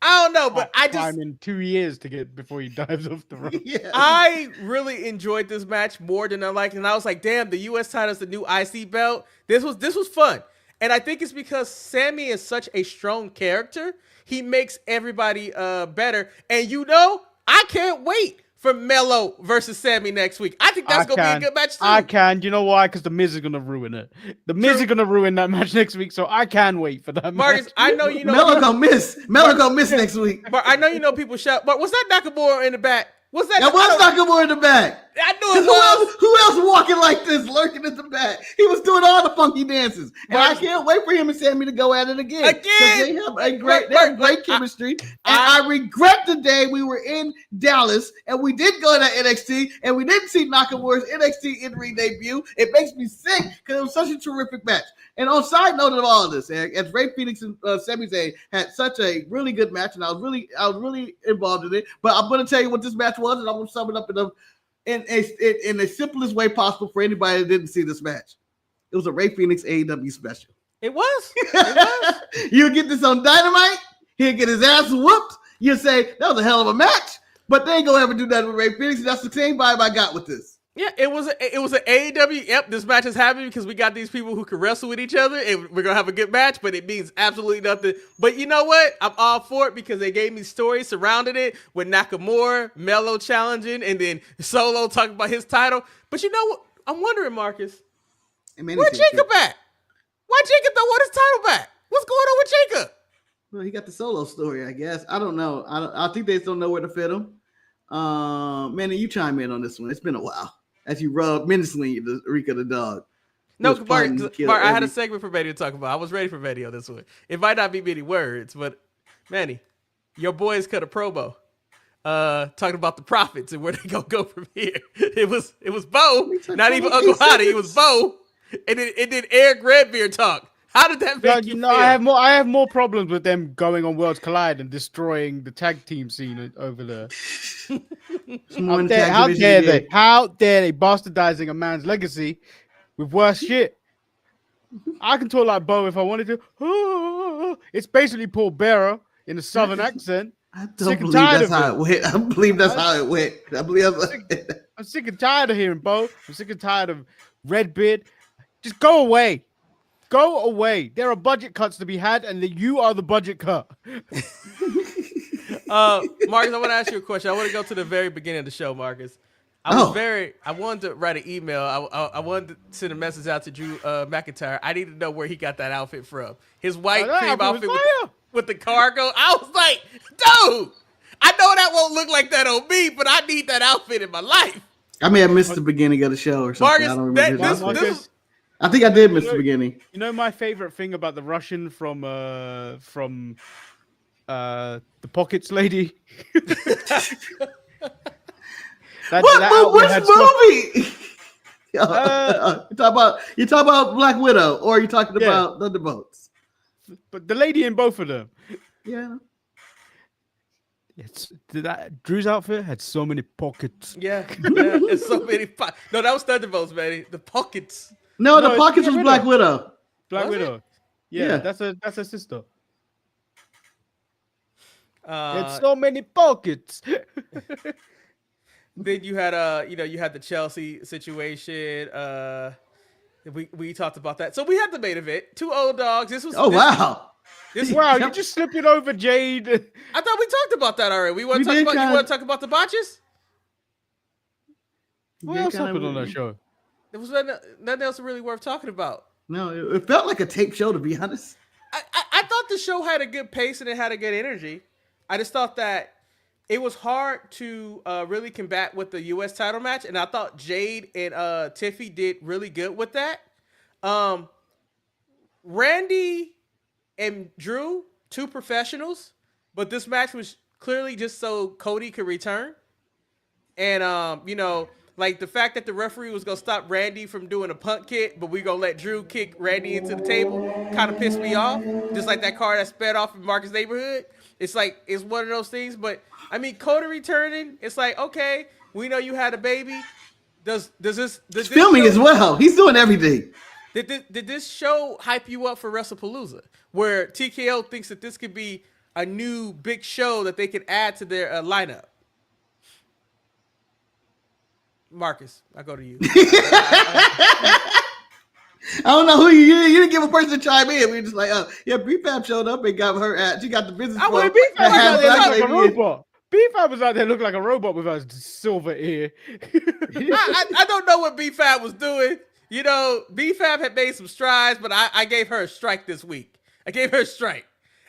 I don't know, but I just time in 2 years to get before he dives off the rope. Yeah. I really enjoyed this match more than I liked, and I was like, "Damn, the U.S. title's the new IC belt." This was fun, and I think it's because Sami is such a strong character. He makes everybody better, and I can't wait for Melo versus Sammy next week? I think that's going to be a good match too. I can. You know why? Because the Miz is going to ruin it. The Miz is going to ruin that match next week, so I can wait for that Marcus, match. I know you know. Melo gonna miss. Melo gonna miss next week. But I know you know people shout. But was that Nakamura in the back? Was that? That was Nakamura in the back. I knew it was. Who else walking like this, lurking in the back? He was doing all the funky dances, and I can't wait for him and Sammy to go at it again. They have great chemistry. I regret the day we were in Dallas and we did go to NXT and we didn't see Nakamura's NXT in-ring debut. It makes me sick because it was such a terrific match. And on side note of all of this, Eric, as Ray Phoenix and Sami Zayn had such a really good match, and I was really involved in it. But I'm going to tell you what this match was, and I'm going to sum it up in the simplest way possible for anybody that didn't see this match. It was a Ray Phoenix AEW special. It was. It was. You'll get this on Dynamite. He'll get his ass whooped. You'll say, that was a hell of a match. But they ain't going to ever do that with Ray Phoenix. That's the same vibe I got with this. Yeah, it was an AEW. Yep, this match is happening because we got these people who can wrestle with each other, and we're gonna have a good match. But it means absolutely nothing. But you know what? I'm all for it because they gave me stories surrounding it with Nakamura, Melo challenging, and then Solo talking about his title. But you know what? I'm wondering, Marcus, where Jacob at? Why Jacob don't want his title back? What's going on with Jacob? Well, he got the Solo story, I guess. I don't know. I think they just don't know where to fit him. Manny, you chime in on this one. It's been a while. As you rub menacingly the Rika the dog. No, Mark, I had a segment for Manny to talk about. I was ready for Manny on this one. It might not be many words, but Manny, your boys cut a promo talking about the profits and where they gonna go from here. It was Bo, not even Uncle Hottie. It was Bo, and then Eric Redbeard talk. How did that make you feel? I have more problems with them going on Worlds Collide and destroying the tag team scene over there. How dare they? How dare they bastardizing a man's legacy with worse shit? I can talk like Bo if I wanted to. It's basically Paul Bearer in a southern accent. I don't believe that's how it went. I believe that's how it went. I'm sick and tired of hearing Bo. I'm sick and tired of Redbeard. Just go away. Go away. There are budget cuts to be had, and you are the budget cut. Marcus, I want to ask you a question. I want to go to the very beginning of the show, Marcus. I wanted to write an email. I wanted to send a message out to Drew McIntyre. I need to know where he got that outfit from. His white cream outfit with the cargo. I was like, dude, I know that won't look like that on me, but I need that outfit in my life. I may have missed the beginning of the show or something. Marcus, I don't remember I think I did miss the beginning. You know my favorite thing about the Russian from the Pockets lady? Which movie? You talk about Black Widow, or are you talking about Thunderbolts? But the lady in both of them. Yeah. Drew's outfit had so many pockets. Yeah, it's so many pockets. No, that was Thunderbolts, man. The pockets. No, the pockets was Black Widow. Black Widow. Yeah, that's her sister. It's so many pockets. Then you had you had the Chelsea situation. We talked about that. So we had the main event. Two old dogs. Wow. You just slipping over Jade. I thought we talked about that already. You want to talk about the botches? What else happened on that show? There was nothing else really worth talking about. No, it felt like a tape show, to be honest. I thought the show had a good pace and it had a good energy. I just thought that it was hard to really combat with the U.S. title match, and I thought Jade and Tiffy did really good with that. Randy and Drew, two professionals, but this match was clearly just so Cody could return. And, like the fact that the referee was going to stop Randy from doing a punt kick, but we going to let Drew kick Randy into the table kind of pissed me off. Just like that car that sped off in Marcus' neighborhood. It's like, it's one of those things. But, I mean, Cody returning, it's like, okay, we know you had a baby. Does this filming as well. He's doing everything. Did this show hype you up for WrestlePalooza, where TKO thinks that this could be a new big show that they could add to their lineup? Marcus, I go to you. I don't know who you didn't give a person to chime in. We were just like, BFAB showed up and got her at. She got the business. I want BFAB like a robot. B-Fab was out there looking like a robot with a silver ear. I don't know what B-Fab was doing. You know, B-Fab had made some strides, but I gave her a strike this week. I gave her a strike.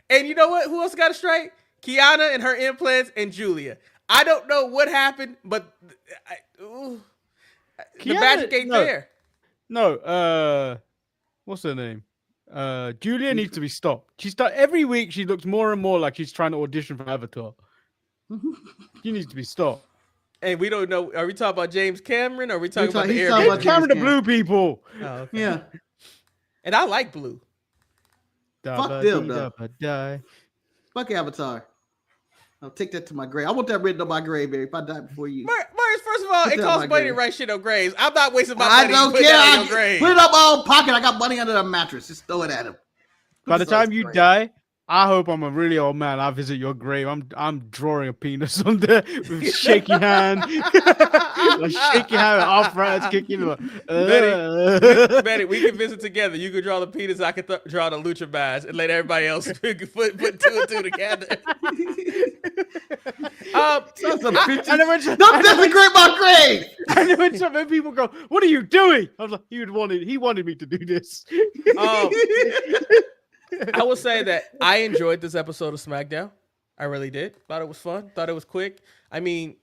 And you know what? Who else got a strike? Kiana and her implants and Julia. I don't know what happened, but the magic ain't there. No, what's her name? Julia needs to be stopped. Every week she looks more and more like she's trying to audition for Avatar. She needs to be stopped. And we don't know. Are we talking about James Cameron or are we talking about the he's air? talking about James Cameron, the blue people. Oh, okay. Yeah. And I like blue. Fuck them, though. Fuck Avatar. I'll take that to my grave. I want that written on my grave, baby. If I die before you. Marius, first of all, Put it that on costs my money to grave. write shit on graves. I'm not wasting my I money. don't Put care. that on your grave. Put it up my own pocket. I got money under the mattress. Just throw it at him. By the time you die, I hope I'm a really old man. I visit your grave. I'm drawing a penis on there with a shaky hand. A shaky hand, arthritis kicking. Manny, we can visit together. You can draw the penis. I can draw the lucha badge and let everybody else put two and two together. Don't desecrate my grave. And then when some people go, "What are you doing?" I was like, "He wanted me to do this." I will say that I enjoyed this episode of Smackdown. I really did. Thought it was fun. Thought it was quick. I mean,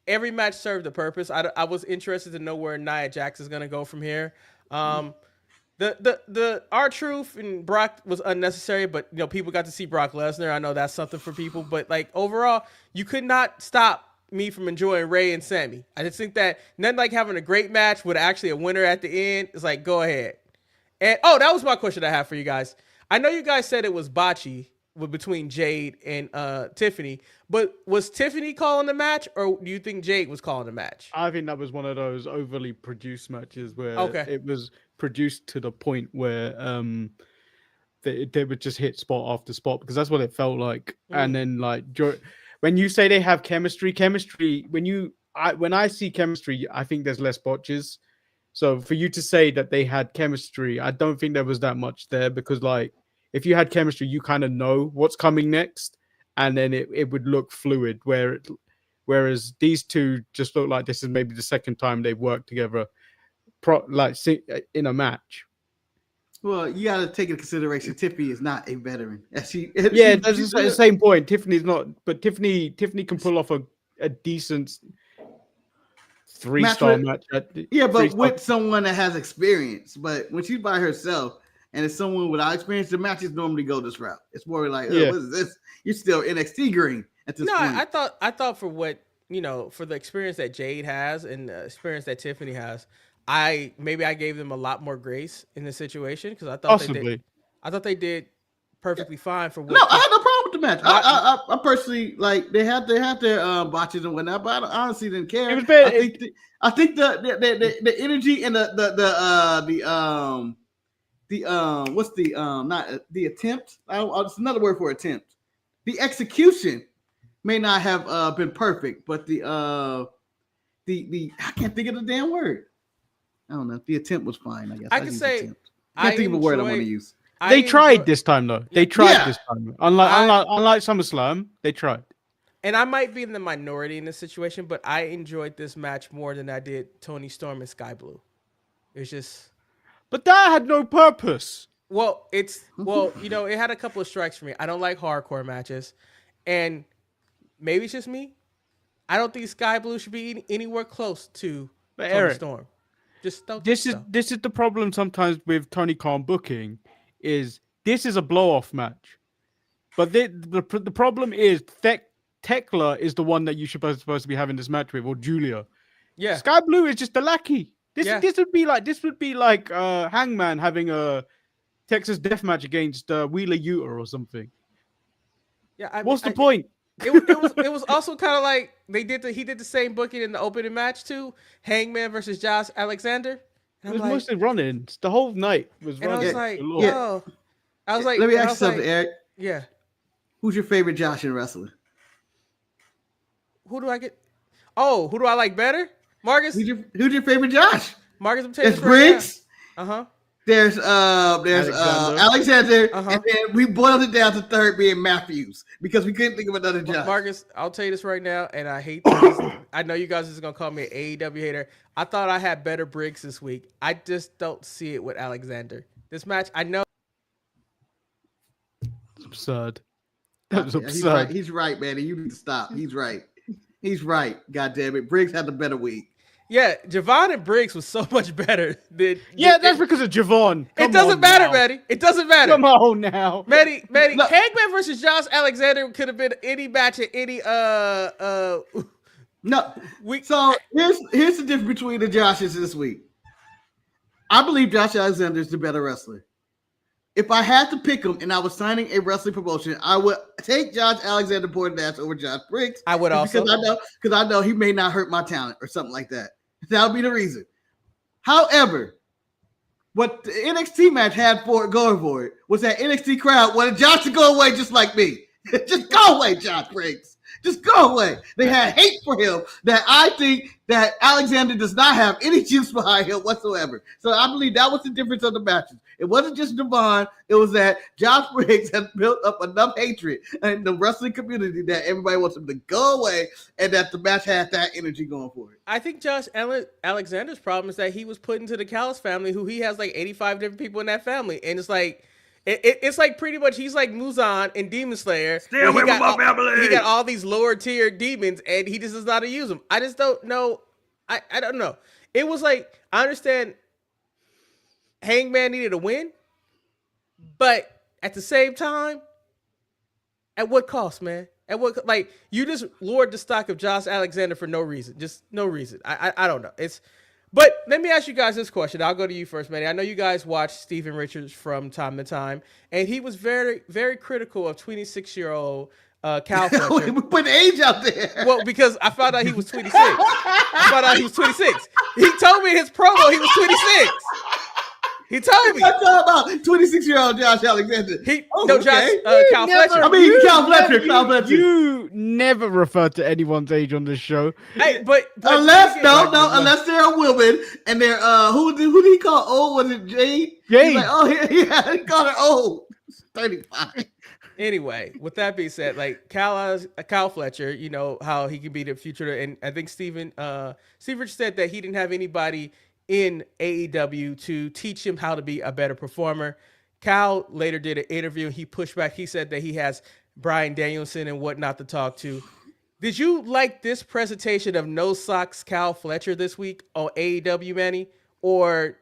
every match served a purpose. I was interested to know where Nia Jax is going to go from here. The R-Truth and Brock was unnecessary, but you know, people got to see Brock Lesnar. I know that's something for people, but like overall, you could not stop me from enjoying Ray and Sammy. I just think that nothing like having a great match with actually a winner at the end. It's like, go ahead. And that was my question I have for you guys. I know you guys said it was botchy between Jade and Tiffany, but was Tiffany calling the match, or do you think Jade was calling the match? I think that was one of those overly produced matches where it was produced to the point where they would just hit spot after spot, because that's what it felt like. And then like when you say they have chemistry, when I see chemistry, I think there's less botches. So for you to say that they had chemistry, I don't think there was that much there, because like if you had chemistry, you kind of know what's coming next, and then it would look fluid. Whereas these two just look like this is maybe the second time they've worked together, in a match. Well, you got to take into consideration Tiffany is not a veteran. That's the same point. Tiffany's not, but Tiffany can pull off a decent 3-star match. But with someone that has experience. But when she's by herself and it's someone without experience, the matches normally go this route. It's more like, what is this? You're still NXT green at this point. No, I thought for what, for the experience that Jade has and the experience that Tiffany has, I gave them a lot more grace in this situation, because I thought they did perfectly fine for what. No, I had no problem with the match. I personally like they had their botches and whatnot, but I honestly didn't care. It was bad. I think the energy and what's not the attempt? It's another word for attempt. The execution may not have been perfect, but the I can't think of the damn word. I don't know. The attempt was fine, I guess. I can say attempt. I can't think of a word I want to use. They tried this time, though. They tried this time. Unlike SummerSlam, they tried. And I might be in the minority in this situation, but I enjoyed this match more than I did Toni Storm and Sky Blue. It's just... But that had no purpose. Well, it had a couple of strikes for me. I don't like hardcore matches. And maybe it's just me. I don't think Sky Blue should be anywhere close to Toni Storm. This is the problem sometimes with Tony Khan booking, is this is a blow-off match. But the problem is Tekla is the one that you're supposed to be having this match with, or Julia. Yeah. Sky Blue is just the lackey. This would be like Hangman having a Texas Death Match against Wheeler Yuta or something. Yeah. What's the point? It was also kind of like he did the same booking in the opening match too. Hangman versus Josh Alexander. And it was mostly running. The whole night was running. And I was like, let me ask you something, Eric. Yeah. Who's your favorite Josh in wrestling? Who do I get? Oh, who do I like better? Marcus. Who's your favorite Josh? Marcus, I'm telling you. It's Briggs. There's Alexander, Uh-huh. and then we boiled it down to third being Matthews because we couldn't think of another Josh. Marcus, I'll tell you this right now, and I hate this. I know you guys is gonna call me an AEW hater. I thought I had better Briggs this week. I just don't see it with Alexander. This match, I know. It's absurd. That was Yeah, absurd. He's right, Manny. You need to stop. He's right. He's right. God damn it. Briggs had the better week. Yeah, Javon and Briggs was so much better than. That's because of Javon. It doesn't matter, Manny. It doesn't matter. Come on now. Manny, Look. Hangman versus Josh Alexander could have been any match at any No. week. So here's the difference between the Joshes this week. I believe Josh Alexander is the better wrestler. If I had to pick him and I was signing a wrestling promotion, I would take Josh Alexander Borderdash over Josh Briggs. I would also because I know he may not hurt my talent or something like that. That would be the reason. However, what the NXT match had for it going for it was that NXT crowd wanted Josh to go away just like me. Just go away, Josh Briggs. Just go away. They had hate for him that I think that Alexander does not have any juice behind him whatsoever. So I believe that was the difference of the matches. It wasn't just Devon. It was that Josh Briggs had built up enough hatred in the wrestling community that everybody wants him to go away and that the match had that energy going for it. I think Josh Alexander's problem is that he was put into the Callis family, who he has like 85 different people in that family. And it's like, it's like pretty much he's like Muzan in Demon Slayer. Stay away from my family. He got all these lower tier demons and he just does not use them. I just don't know. I don't know. It was like, I understand Hangman needed a win, but at the same time, at what cost, man? At what, like, you just lowered the stock of Josh Alexander for no reason. Just no reason. I don't know. But let me ask you guys this question. I'll go to you first, Manny. I know you guys watch Steven Richards from time to time, and he was very, very critical of 26-year-old Cal Fletcher. We put age out there. Well, because I found out he was 26. He told me in his promo he was 26. He told me. I'm talking about 26-year-old Josh Alexander. Cal Fletcher. I mean, Cal Fletcher. You never refer to anyone's age on this show. Hey, but unless they're a woman and they're who did he call old? Was it Jade? Jade. He's like, oh yeah, he called her old. 35. Anyway, with that being said, like Cal Fletcher, you know how he could be the future, and I think Steve Rich said that he didn't have anybody in AEW to teach him how to be a better performer. Cal later did an interview and he pushed back. He said that he has Bryan Danielson and whatnot to talk to. Did you like this presentation of No Socks Cal Fletcher this week on AEW, Manny? Or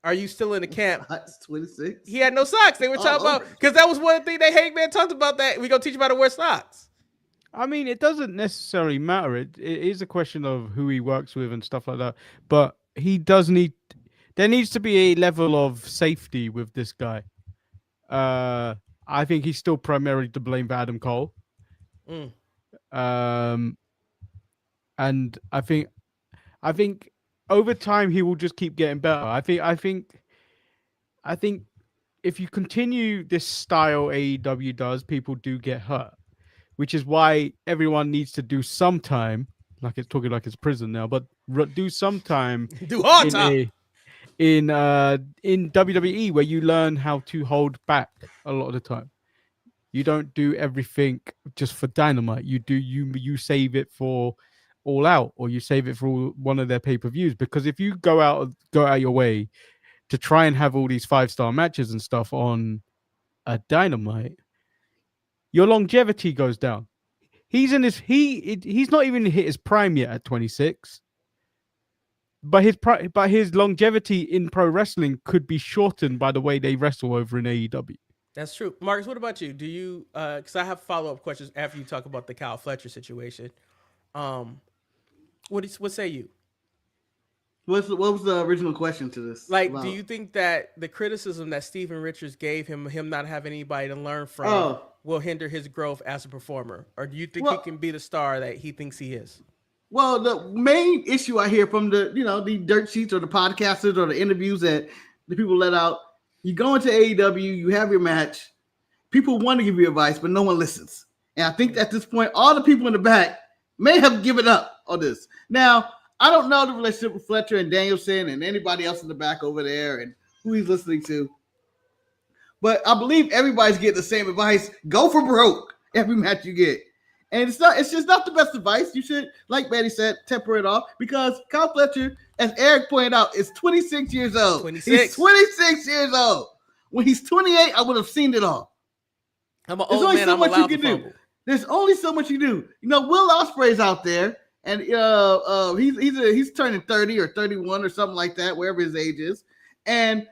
are you still in the camp? 26. He had no socks. They were talking about, because that was one thing that Hangman talked about, that we're going to teach him how to wear socks. I mean, it doesn't necessarily matter. It is a question of who he works with and stuff like that. But there needs to be a level of safety with this guy. I think he's still primarily to blame for Adam Cole. And I think over time he will just keep getting better. I think if you continue this style AEW does, people do get hurt, which is why everyone needs to do some time. Like it's talking like it's prison now, but do some time. Do hard time. In WWE, where you learn how to hold back a lot of the time. You don't do everything just for Dynamite. You save it for All Out, or you save it for one of their pay-per-views. Because if you go out your way to try and have all these 5-star matches and stuff on a Dynamite, your longevity goes down. He's not even hit his prime yet at 26. But his longevity in pro wrestling could be shortened by the way they wrestle over in AEW. That's true. Marcus, what about you? Do you, because I have follow-up questions after you talk about the Cal Fletcher situation. What say you? What was the original question to this? Like, do you think that the criticism that Steven Richards gave him not having anybody to learn from, will hinder his growth as a performer? Or do you think he can be the star that he thinks he is? Well, the main issue I hear from the dirt sheets or the podcasters or the interviews that the people let out, you go into AEW, you have your match, people want to give you advice, but no one listens. And I think at this point, all the people in the back may have given up on this. Now, I don't know the relationship with Fletcher and Danielson and anybody else in the back over there and who he's listening to. But I believe everybody's getting the same advice. Go for broke every match you get. And it's just not the best advice. You should, like Manny said, temper it off because Kyle Fletcher, as Eric pointed out, is 26 years old. 26. He's 26 years old. When he's 28, I would have seen it all. I'm an There's old only man. so I'm much you allowed can to do. fumble. There's only so much you do. Will Ospreay's out there, and he's turning 30 or 31 or something like that, wherever his age is. And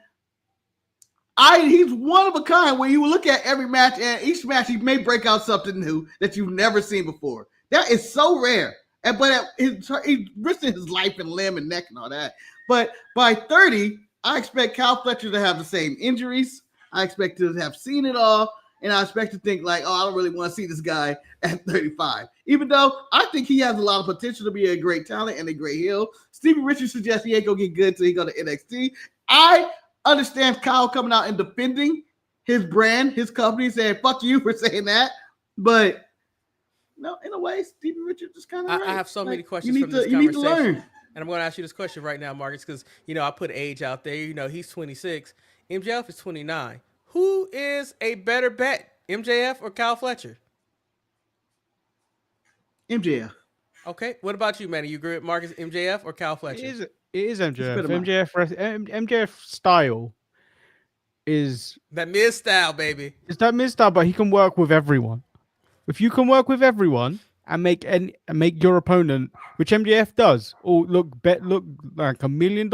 he's one of a kind when you look at every match, and each match he may break out something new that you've never seen before. That is so rare. But he's risking his life and limb and neck and all that. But by 30, I expect Kyle Fletcher to have the same injuries. I expect to have seen it all. And I expect to think like, I don't really want to see this guy at 35. Even though I think he has a lot of potential to be a great talent and a great heel. Stevie Richards suggests he ain't going to get good until he go to NXT. I understand Kyle coming out and defending his brand, his company, saying, fuck you for saying that. But no, in a way, Stevie Richards is kind of right. I have so many questions you from this need to conversation. learn. And I'm going to ask you this question right now, Marcus, because, I put age out there. He's 26. MJF is 29. Who is a better bet, MJF or Kyle Fletcher? MJF. Okay. What about you, Manny? You agree with Marcus, MJF or Kyle Fletcher? It is MJF. MJF. MJF style is that Miz style, baby. It's that Miz style, but he can work with everyone. If you can work with everyone and make your opponent, which MJF does, or look like $1 million,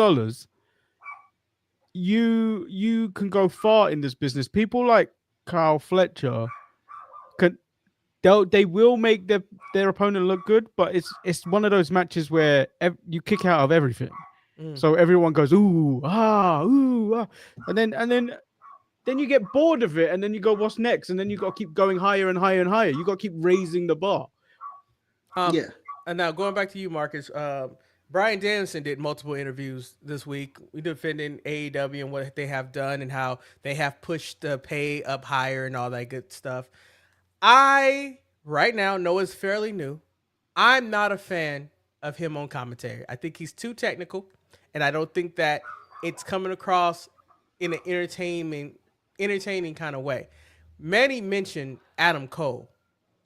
you can go far in this business. People like Kyle Fletcher they will make their opponent look good, but it's one of those matches where you kick out of everything. So everyone goes ooh ah, and then you get bored of it, and then you go, what's next? And then you got to keep going higher and higher and higher. You got to keep raising the bar. And now going back to you, Marcus. Bryan Danielson did multiple interviews this week. We defending AEW and what they have done and how they have pushed the pay up higher and all that good stuff. I right now know it's fairly new. I'm not a fan of him on commentary. I think he's too technical, and I don't think that it's coming across in an entertaining kind of way. Manny mentioned Adam Cole.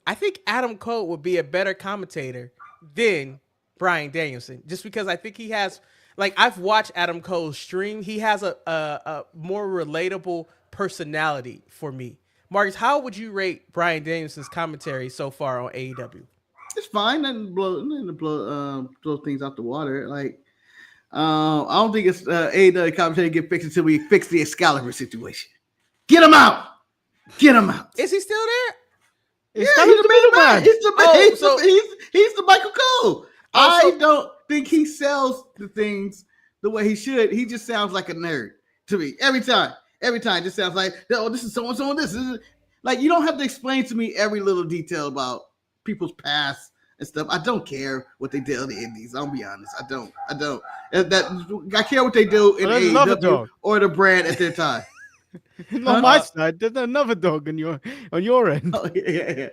I think Adam Cole would be a better commentator than Bryan Danielson, just because I think he has, I've watched Adam Cole stream. He has a more relatable personality for me. Marcus, how would you rate Bryan Danielson's commentary so far on AEW? It's fine. Nothing to blow things out the water. I don't think it's AEW commentary get fixed until we fix the Excalibur situation. Get him out. Get him out. Is he still there? He's the middleman. He's the Michael Cole. I don't think he sells the things the way he should. He just sounds like a nerd to me every time. Every time, it just sounds like, this is so-and-so. This is you don't have to explain to me every little detail about people's past and stuff. I don't care what they did on the Indies. I'll be honest. I don't. I care what they do in AEW or the brand at their time. On my side, there's another dog on your end. Oh, yeah.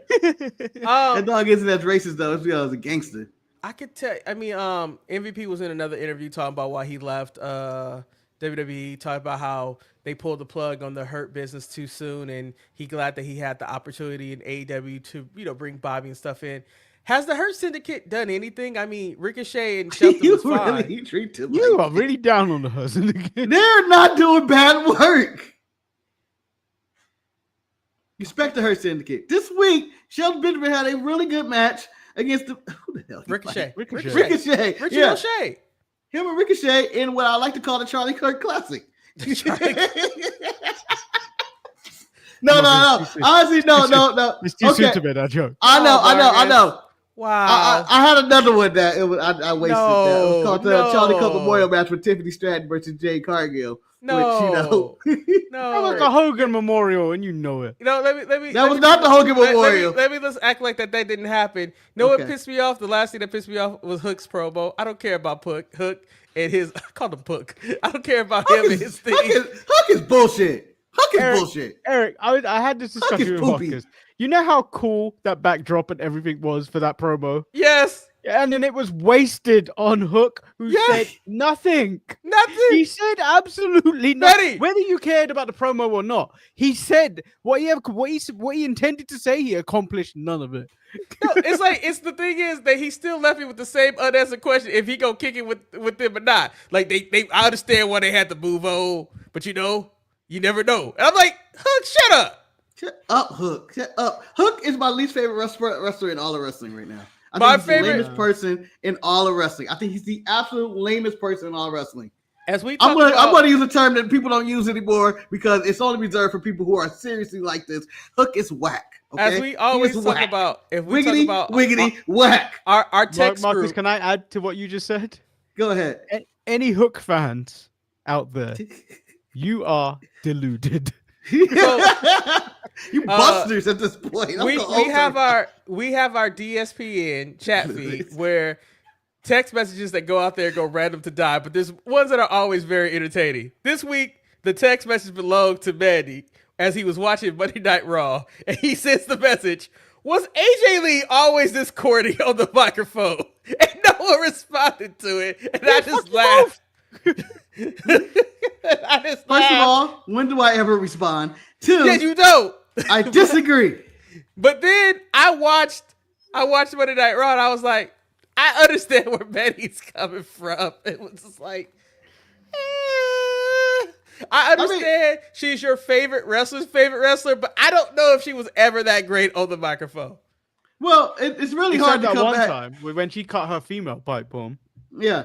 That dog isn't as racist though. It's because I was a gangster. I could tell. I mean, MVP was in another interview talking about why he left WWE, talking about how they pulled the plug on the Hurt business too soon, and he glad that he had the opportunity in AEW to bring Bobby and stuff in. Has the Hurt Syndicate done anything? I mean, Ricochet and Shelton was fine. You are really down on the Hurt Syndicate. They're not doing bad work. Respect the Hurt Syndicate. This week, Shelton Benjamin had a really good match against who the hell? Ricochet. Ricochet. Yeah. O'Shea. Him and Ricochet in what I like to call the Charlie Kirk Classic. No. Honestly, no. It's too soon to make that joke. I know. Wow. I had another one that I wasted. That. It was called the Charlie Kirk Memorial match with Tiffany Stratton versus Jade Cargill. No. Which, no. Like a Hogan Memorial, and you know it. Let me. That was not the Hogan Memorial. Let me just act like that didn't happen. What pissed me off? The last thing that pissed me off was Hook's promo. I don't care about Hook and his. I called him Hook. I don't care about him and his thing. Hook is bullshit. Hook is bullshit. Eric, I had this discussion with Marcus. You know how cool that backdrop and everything was for that promo? Yes. And then it was wasted on Hook, who Yeah. said nothing. Nothing. He said absolutely Betty. nothing. Whether you cared about the promo or not, he said what he intended to say. He accomplished none of it. No, it's the thing is that he still left me with the same unanswered question if he gonna kick it with them or not. Like I understand why they had to move on, but you never know. And I'm like, Hook, shut up. Shut up, Hook. Shut up. Hook is my least favorite wrestler in all of wrestling right now. I My think he's favorite- the lamest person in all of wrestling. I think he's the absolute lamest person in all of wrestling. As we talk I'm going to use a term that people don't use anymore because it's only reserved for people who are seriously like this. Hook is whack. Okay? as we always He is talk whack. about, if we Wiggity, talk about wiggity, whack. our text Marcus, group, can I add to what you just said? Go ahead. Any Hook fans out there, you are deluded. You busters at this point. I'm we gonna have alter- our DSPN chat feed where text messages that go out there go random to die, but there's ones that are always very entertaining. This week, the text message belonged to Manny as he was watching Monday Night Raw, and he sends the message, "Was AJ Lee always this corny on the microphone?" And no one responded to it, and I just laughed. I just First of laughed. all, when do I ever respond? Two, Yeah, you don't. I disagree. But then I watched Monday Night Raw, and I was like, I understand where Manny's coming from. It was just like, I understand she's your favorite wrestler's favorite wrestler, but I don't know if she was ever that great on the microphone. Well, it's really He hard said to that come one back. time when she cut her female pipe bomb. Yeah,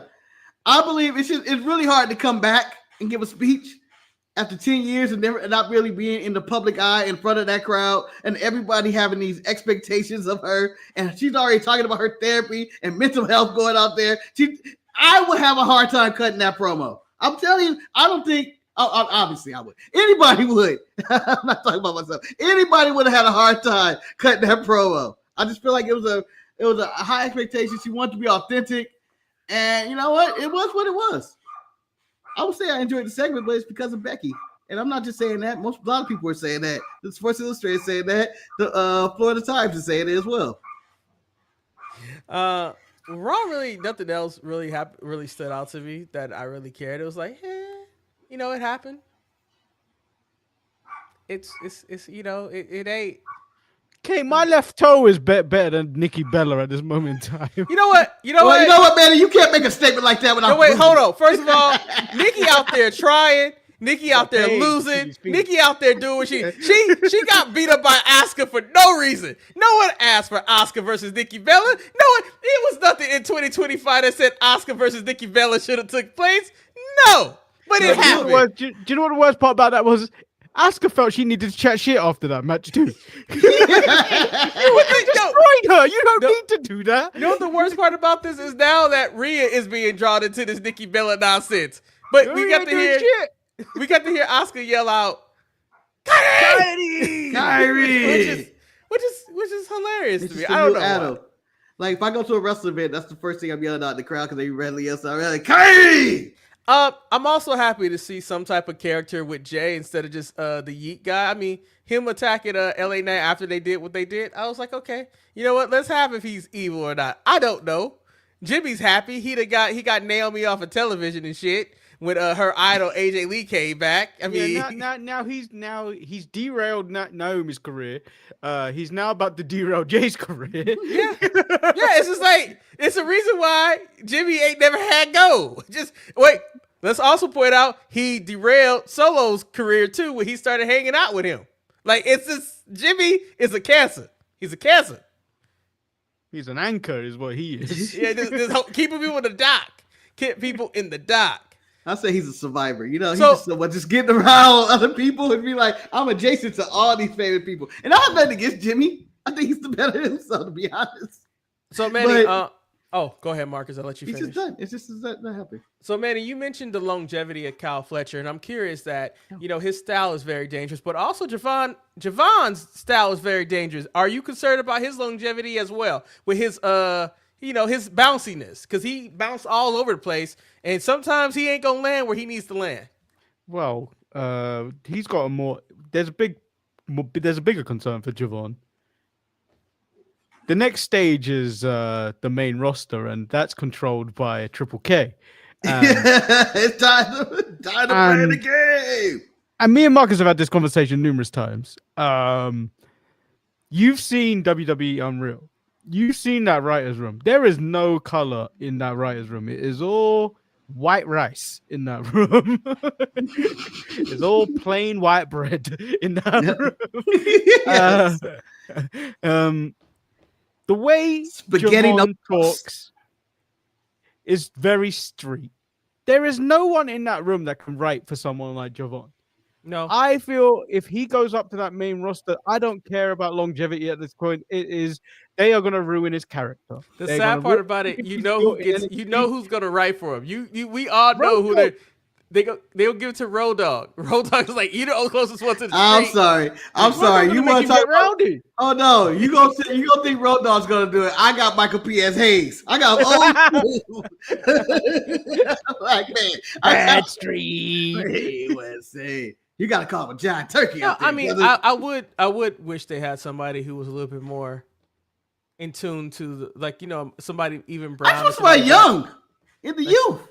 I believe it's really hard to come back and give a speech after 10 years and not really being in the public eye in front of that crowd and everybody having these expectations of her. And she's already talking about her therapy and mental health going out there. I would have a hard time cutting that promo. I'm telling you, I don't think. Obviously, I would. Anybody would. I'm not talking about myself. Anybody would have had a hard time cutting that promo. I just feel like it was a high expectation. She wanted to be authentic, and you know what? It was what it was. I would say I enjoyed the segment, but it's because of Becky. And I'm not just saying that. A lot of people are saying that. The Sports Illustrated is saying that. The Florida Times is saying it as well. Raw really nothing else really stood out to me that I really cared. It was like, it happened. It's it ain't. Okay, my left toe is better than Nikki Bella at this moment in time. You know what? You know what, Manny? You can't make a statement like that without. No, wait, hold on. First of all, Nikki out there trying. Nikki out there losing. Nikki out there doing what she got beat up by Asuka for no reason. No one asked for Asuka versus Nikki Bella. No one. It was nothing in 2025 that said Asuka versus Nikki Bella should have took place. No, but it happened. Do you know what the worst part about that was? Asuka felt she needed to chat shit after that match too. You destroyed her. You don't need to do that. You know what the worst part about this is now that Rhea is being drawn into this Nikki Bella nonsense. But we got to hear Asuka yell out, Kyrie! Which is hilarious to me. I don't know why. Like if I go to a wrestling event, that's the first thing I'm yelling out in the crowd because they readily yell out, like, Kyrie! I'm also happy to see some type of character with Jay instead of just the Yeet guy. I mean, him attacking LA Knight after they did what they did. I was like, okay, you know what? Let's have if he's evil or not. I don't know. Jimmy's happy. He got Naomi off of television and shit when her idol AJ Lee came back. I mean, now he's derailed Naomi's career. He's now about to derail Jay's career. Yeah, it's just like it's a reason why Jimmy ain't never had go. Just wait. Let's also point out he derailed Solo's career too when he started hanging out with him. Like it's just Jimmy is a cancer. He's a cancer. He's an anchor, is what he is. Yeah, just keeping people in the dock. Keep people in the dock. I say he's a survivor. You know, he's just getting around other people and be like, I'm adjacent to all these favorite people. And I have nothing against Jimmy. I think he's the better himself, to be honest. So Manny, go ahead, Marcus. I'll let you finish. He's just done. It's just not happening. So Manny, you mentioned the longevity of Kyle Fletcher, and I'm curious that his style is very dangerous, but also Javon's style is very dangerous. Are you concerned about his longevity as well with his his bounciness? Because he bounced all over the place, and sometimes he ain't gonna land where he needs to land. Well, he's got there's a bigger concern for Javon. The next stage is the main roster, and that's controlled by Triple K. It's time to play the game. And me and Marcus have had this conversation numerous times. You've seen WWE Unreal. You've seen that writer's room. There is no color in that writer's room. It is all white rice in that room. It's all plain white bread in that room. The way Spaghetti Javon talks is very street. There is no one in that room that can write for someone like Javon. No, I feel if he goes up to that main roster, I don't care about longevity at this point. They are going to ruin his character. the sad part about it, you know who's going to write for him. We all know who they'll give it to Road Dogg. Road Dogg is like, you know, closest one to the I'm street. sorry. You want to talk Rowdy? Oh no, you gonna think Road Dogg's gonna do it? I got Michael P.S. Hayes. I got old like man, Bad Street. Hey, let's see. You gotta call him a giant turkey. No, out there, I mean, brother. I would wish they had somebody who was a little bit more in tune to somebody even Brown. I just want somebody young in the youth.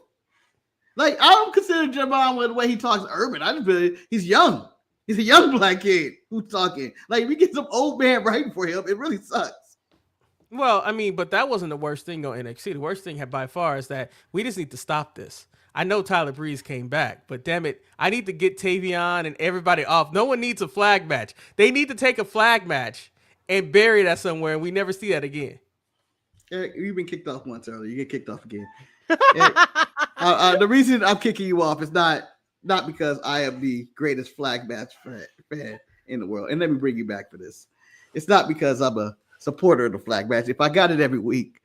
Like I don't consider Javon with the way he talks urban. I just feel he's young. He's a young black kid who's talking. Like if we get some old man writing for him, it really sucks. Well, I mean, but that wasn't the worst thing on NXT. The worst thing by far is that we just need to stop this. I know Tyler Breeze came back, but damn it, I need to get Tavion and everybody off. No one needs a flag match. They need to take a flag match and bury that somewhere, and we never see that again. Eric, you've been kicked off once earlier. You get kicked off again. Eric, the reason I'm kicking you off is not because I am the greatest flag match fan in the world. And let me bring you back for this. It's not because I'm a supporter of the flag match. If I got it every week,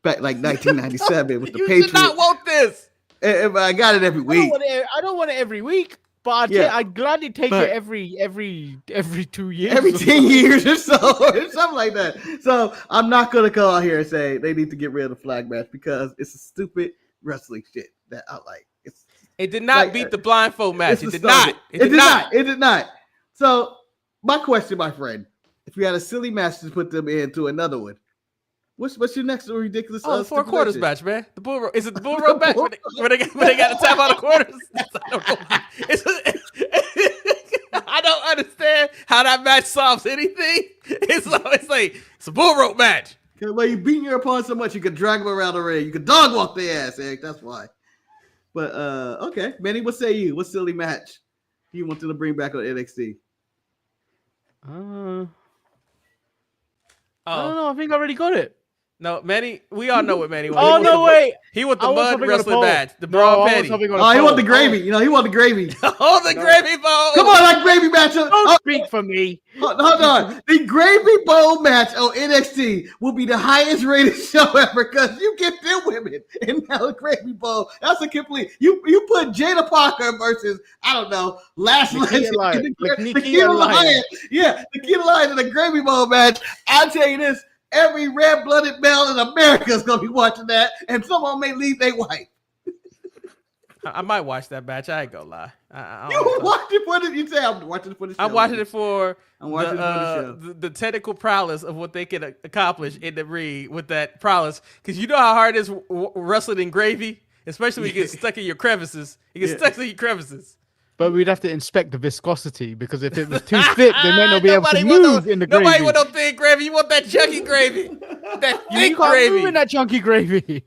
back like 1997 with the Patriots. You should not want this. If I got it every week. I don't want it every week, but I'd gladly take it every 2 years. Every 10 years or so, or something like that. So I'm not going to come out here and say they need to get rid of the flag match because it's a stupid wrestling shit that I like. It did not beat the blindfold match. It did not. It did not. So my question, my friend, if you had a silly match to put them into another one, what's your next ridiculous? Four quarters match, man. The bull rope. Is it the bull rope match? When they got to tap out the quarters? I don't know. I don't understand how that match solves anything. It's a bull rope match. Well, you beating your opponent so much you can drag them around the ring. You can dog walk their ass, Eric. That's why. But okay, Manny, what say you? What silly match do you want them to bring back on NXT? I don't know. I think I already got it. No, Manny, we all know what Manny wants. Oh, no, wait. He want the mud wrestling match. The No, brawl I petty. was He want the gravy. You know, he want the gravy. Oh, the gravy bowl. Come on, that gravy match. Don't speak for me. Hold on. The Gravy Bowl match on NXT will be the highest rated show ever because you get them women in the Gravy Bowl. That's a complete. You put Jada Parker versus, I don't know, Nikki Alliance. Yeah, Nikki Alliance in the Gravy Bowl match. I'll tell you this. Every red-blooded male in America is going to be watching that, and someone may leave their wife. I might watch that match. I ain't gonna lie. You watch it for the? You say I'm watching it for the show. I'm watching it for the show. The technical prowess of what they can accomplish in the ring with that prowess. Because you know how hard it is wrestling in gravy, especially when you get stuck in your crevices. You get stuck in your crevices. But we'd have to inspect the viscosity because if it was too thick, they might not be able to move in the gravy. Nobody want no thick gravy. You want that chunky gravy. That thick you can't gravy. move in that chunky gravy.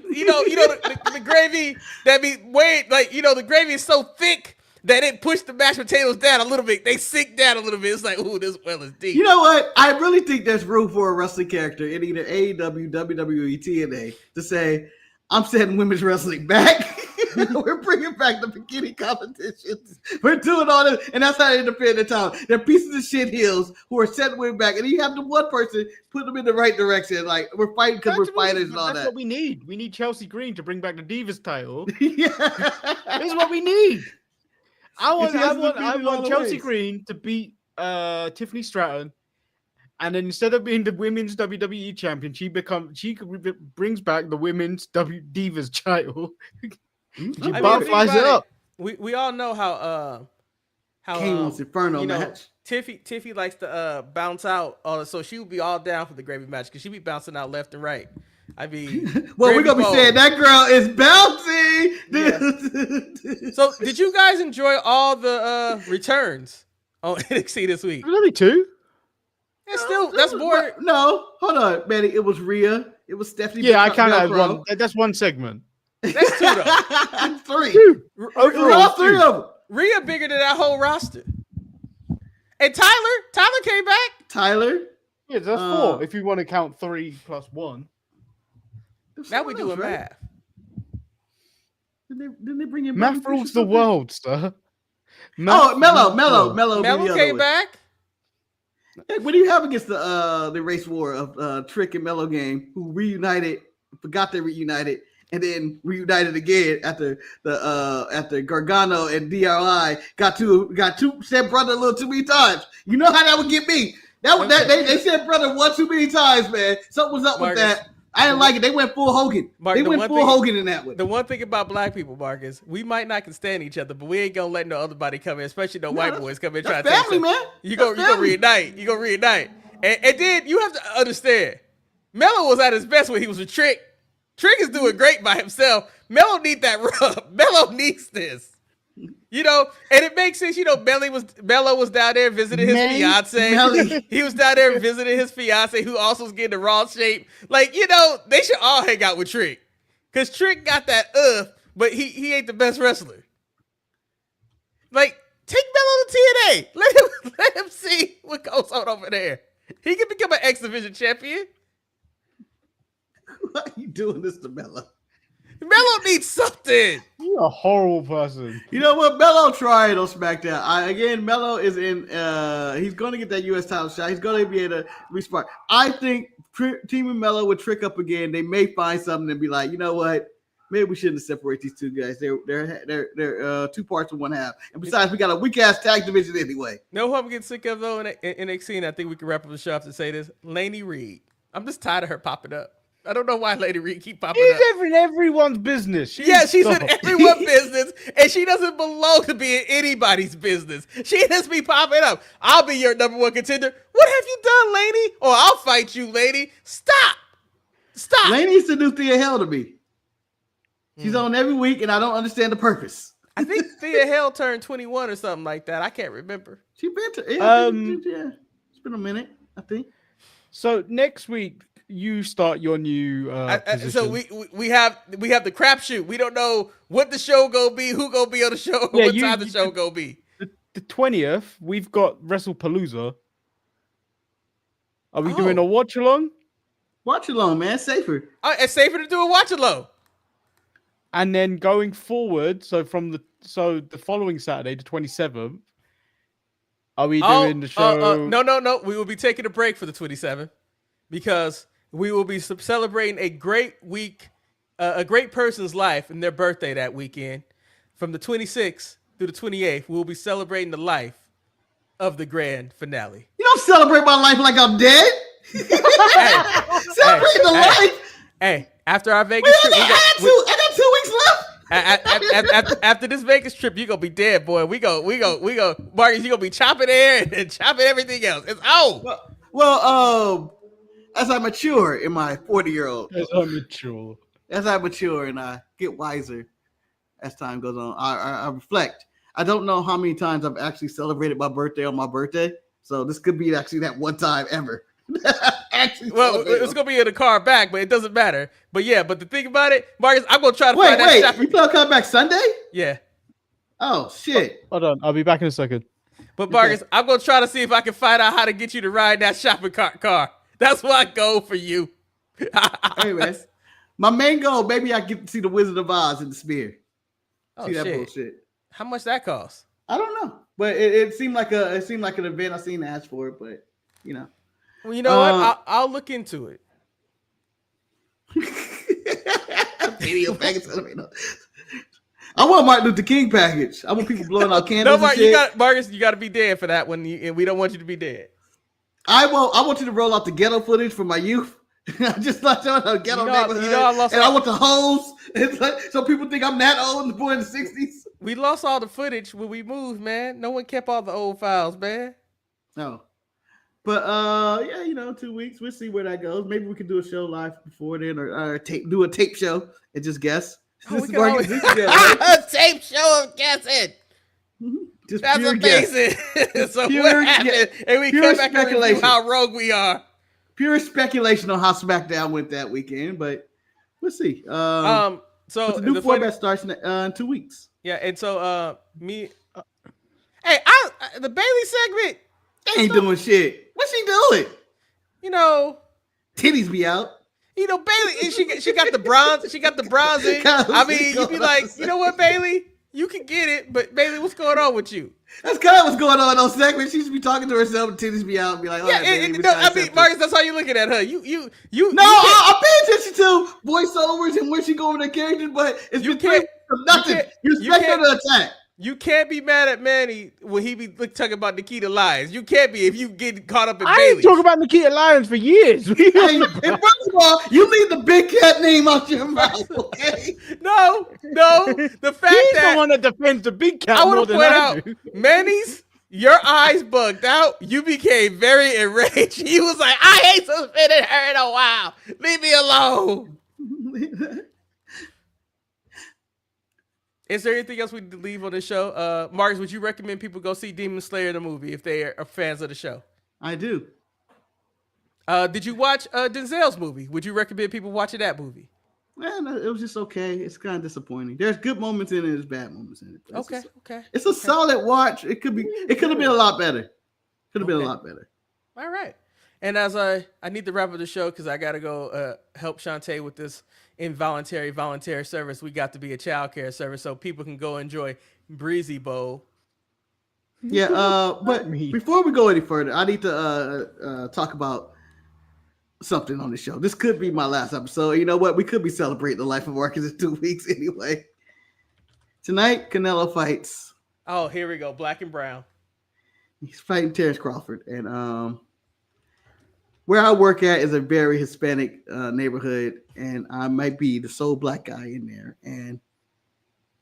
You know the gravy that be the gravy is so thick that it pushed the mashed potatoes down a little bit. They sink down a little bit. It's like, ooh, this well is deep. You know what? I really think there's room for a wrestling character in either AEW, WWE, TNA to say, I'm setting women's wrestling back. We're bringing back the bikini competitions. We're doing all this, and that's how they interfere in the town. They're pieces of shit heels who are setting women back, and you have the one person put them in the right direction. Like we're fighting because we're fighters and all that. That's what we need. We need Chelsea Green to bring back the Divas title. Yeah, this is what we need. I want Chelsea Green to beat Tiffany Stratton. And then instead of being the women's WWE champion, she brings back the women's Divas title. Flies it up. We all know how Kane wants Inferno match. Tiffy likes to bounce out, so she would be all down for the gravy match because she be bouncing out left and right. I mean, well, we're gonna be saying that girl is bouncing. Yeah. So, did you guys enjoy all the returns on NXT this week? Really, two? It's still that's more. No, hold on, Manny. It was Rhea. It was Stephanie. Yeah, I kind of one. That's one segment. That's two though. Three. Two. Overall, three of them. Rhea bigger than that whole roster. And Tyler came back. Tyler. Yeah, that's four. If you want to count 3 plus 1. Now we doing math. Didn't they bring in math rules the world, sir. Mello came back. Hey, what do you have against the race war of Trick and Mello game, who reunited, forgot they reunited, and then reunited again after Gargano and DRI got two said brother a little too many times. You know how that would get me. They said brother one too many times, man. Something was up with that. I didn't like it. They went full Hogan. They went full Hogan in that one. The one thing about black people, Mark, is we might not can stand each other, but we ain't gonna let no other body come in, especially no white boys come in trying to family, man. You go reunite. You go reunite. And then you have to understand, Mello was at his best when he was with Trick. Trick is doing great by himself. Mello need that rub. Mello needs this. You know, and it makes sense. You know, Mello was down there visiting his fiance. He was down there visiting his fiance, who also was getting the raw shape. Like, you know, they should all hang out with Trick, because Trick got that but he ain't the best wrestler. Like, take Mello to TNA. Let him see what goes on over there. He can become an X Division champion. Why are you doing this to Mello? Mello needs something. You're a horrible person. You know what? Mello tried on SmackDown. Mello is in. He's going to get that U.S. title shot. He's going to be able to respond. I think Team Mello would trick up again. They may find something and be like, you know what? Maybe we shouldn't separate these two guys. They're two parts of one half. And besides, we got a weak ass tag division anyway. Know who I'm getting sick of though in NXT, and I think we can wrap up the show to say this: Lainey Reed. I'm just tired of her popping up. I don't know why Lady Reed keep popping up. She's in everyone's business. She's in everyone's business, and she doesn't belong to be in anybody's business. She just be popping up. I'll be your number one contender. What have you done, lady? Or I'll fight you, lady. Stop. Lainey's the new Thea Hell to me. She's on every week, and I don't understand the purpose. I think Thea Hell turned 21 or something like that. I can't remember. She been to it's been a minute, I think. So next week, you start your new position. So we have the crapshoot. We don't know what the show gonna be, who gonna be on the show, what time the show gonna be. The 20th, we've got WrestlePalooza. Are we doing a watch along? Watch along, man. Safer. It's safer to do a watch along. And then going forward, so the following Saturday, the 27th, are we doing the show? No. We will be taking a break for the 27th because we will be celebrating a great week, a great person's life and their birthday that weekend. From the 26th through the 28th, we will be celebrating the life of the grand finale. You don't celebrate my life like I'm dead. Celebrate the life. Hey, after our Vegas trip, I got 2 weeks left. After this Vegas trip, you gonna be dead, boy. We go. Marcus, you gonna be chopping air and chopping everything else. It's Well, as I mature in my 40-year-old. As I mature and I get wiser as time goes on, I reflect. I don't know how many times I've actually celebrated my birthday on my birthday, so this could be actually that one time ever. Well, it's gonna be in the car back, but it doesn't matter. But the thing about it, Marcus, I'm gonna try to find that shopper. You plan on coming back Sunday? Yeah. Oh shit! Hold on, I'll be back in a second. But Marcus, I'm gonna try to see if I can find out how to get you to ride that shopping car. That's my goal for you. Hey man, my main goal, maybe I get to see the Wizard of Oz in the Spear. See that bullshit. How much that costs? I don't know, but it seemed like an event. I seen ask for it, but you know. Well, you know what? I'll look into it. Video package. I want Martin Luther King package. I want people blowing out candles. No, Marcus, you got to be dead for that one, and we don't want you to be dead. I want you to roll out the ghetto footage from my youth. Just like the ghetto neighborhood. I want the hoes. So people think I'm that old and born in the 60s. We lost all the footage when we moved, man. No one kept all the old files, man. No. But yeah, 2 weeks. We'll see where that goes. Maybe we can do a show live before then, or do a tape show and just guess. Oh, This we is can Marcus. always- This is guess. A tape show of guessing. Just That's pure guess. amazing. So Pure what happened? gue- And we pure come back and review speculation. how rogue we are. Pure speculation on how SmackDown went that weekend, but we'll see. So but the new the format starts in 2 weeks. yeah, and so hey, the Bailey segment, They ain't doing shit. What's she doing? Titties be out. Bailey, and she got the bronze. She got the bronze in. I mean, you'd be like, you know what, Bailey, you can get it, but Bailey, what's going on with you? That's kind of what's going on in those segments. She should be talking to herself, and titties be out, and be like, "All right, baby, we No, gotta I mean, accept Marcus, it." that's how you looking at her. You. No, I'm paying attention to voiceovers and where she going with her characters, but it's You been 3 weeks of nothing. You expect her to attack. You can't be mad at Manny when he be talking about Nikita Lyons. You can't be if you get caught up in I Bailey. ain't talking about Nikita Lyons for years. Hey, and first of all, you leave the big cat name out your mouth, okay? No. The fact He's that the one that defends the big cat I more want to than point I out, do. Manny's, your eyes bugged out. You became very enraged. He was like, I ain't suspended her in a while. Leave me alone. Is there anything else we need to leave on the show? Marcus, would you recommend people go see Demon Slayer the movie if they are fans of the show? I do. Did you watch Denzel's movie? Would you recommend people watching that movie? Man, it was just okay. It's kind of disappointing. There's good moments in it, there's bad moments in it. But Okay. It's a solid watch. It could have been a lot better. Could have been a lot better. All right. And as I need to wrap up the show because I got to go help Shantae with this volunteer service. We got to be a childcare service so people can go enjoy Breezy Bowl. Yeah, but before we go any further, I need to talk about something on the show. This could be my last episode. You know what? We could be celebrating the life of Marcus in 2 weeks anyway. Tonight, Canelo fights. Oh, here we go. Black and brown. He's fighting Terrence Crawford. And where I work at is a very Hispanic neighborhood, and I might be the sole black guy in there. And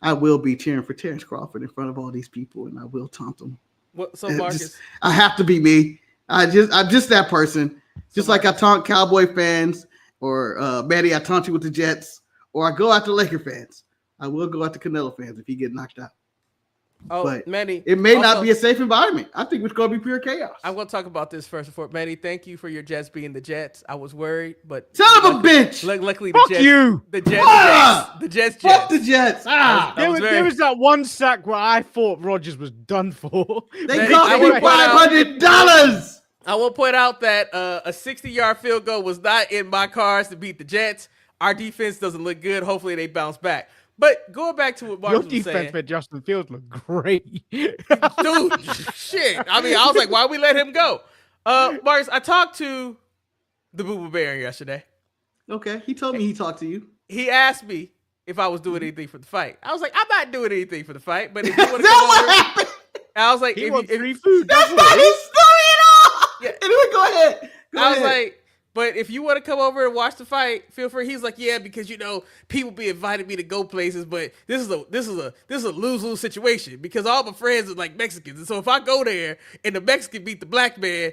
I will be cheering for Terrence Crawford in front of all these people, and I will taunt them. So Marcus, I have to be me. I'm just that person. Just like I taunt Cowboy fans, or Manny, I taunt you with the Jets, or I go after Laker fans. I will go after Canelo fans if he get knocked out. oh, But Manny, it may also, not be a safe environment. I think it's going to be pure chaos. I'm going to talk about this first and foremost. Manny, thank you for your Jets being the Jets. I was worried, but Son of a bitch! luckily Fuck the Jets, you! the Jets, Ah! the Jets. Fuck the Jets! Ah, That was There was that one sack where I thought Rodgers was done for. they Manny, cost I me will point out- $500. I will point out that a 60-yard field goal was not in my cards to beat the Jets. Our defense doesn't look good. Hopefully they bounce back. But going back to what Your Marcus was defense saying, for Justin Fields looked great. dude, shit. I mean, I was like, why we let him go? Marcus, I talked to the Boo Boo Baron yesterday. Okay, he told me he talked to you. He asked me if I was doing anything for the fight. I was like, I'm not doing anything for the fight, but if you want to Is that what come over, happened? I was like, He if wants you, free food. That's That's not it. his story at all. Yeah. Anyway, go ahead. Go I was ahead. like, but if you want to come over and watch the fight, feel free. He's like, yeah, because people be inviting me to go places, but this is a lose-lose situation because all my friends are like Mexicans, and so if I go there and the Mexican beat the black man,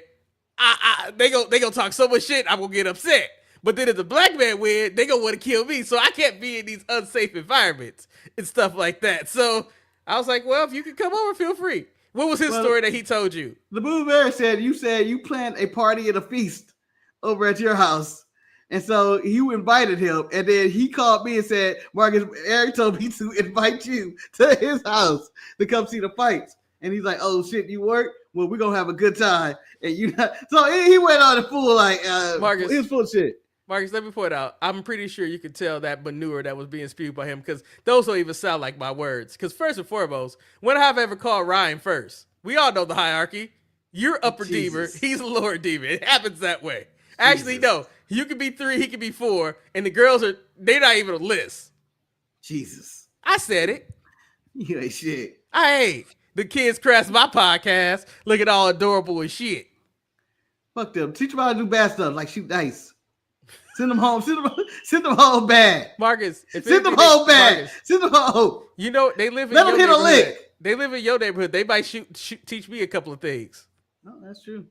they gonna talk so much shit, I'm gonna get upset. But then if the black man win, they gonna want to kill me, so I can't be in these unsafe environments and stuff like that. So I was like, well, if you can come over, feel free. What was his story that he told you? The Boo Bear said you planned a party and a feast over at your house. And so you invited him. And then he called me and said, Marcus, Eric told me to invite you to his house to come see the fights. And he's like, oh shit, you work? Well, we're gonna have a good time. And you not so he went on the full like Marcus. he was full of shit. Marcus, let me point out. I'm pretty sure you could tell that manure that was being spewed by him because those don't even sound like my words. Because first and foremost, when have I ever called Ryan first? We all know the hierarchy. You're upper Jesus. demon. He's a lower demon. It happens that way. Actually, no. You could be 3, he could be 4, and the girls they're not even on the list. Jesus. I said it. You ain't shit. I ain't. The kids crash my podcast, looking all adorable and shit. Fuck them. Teach them how to do bad stuff, like shoot dice. Send them home. Send them home bad. Marcus, if Send them anything, home bad. Marcus, Send them home. they live in Let your them hit a neighborhood. lick. They live in your neighborhood. They might teach me a couple of things. Oh, that's true.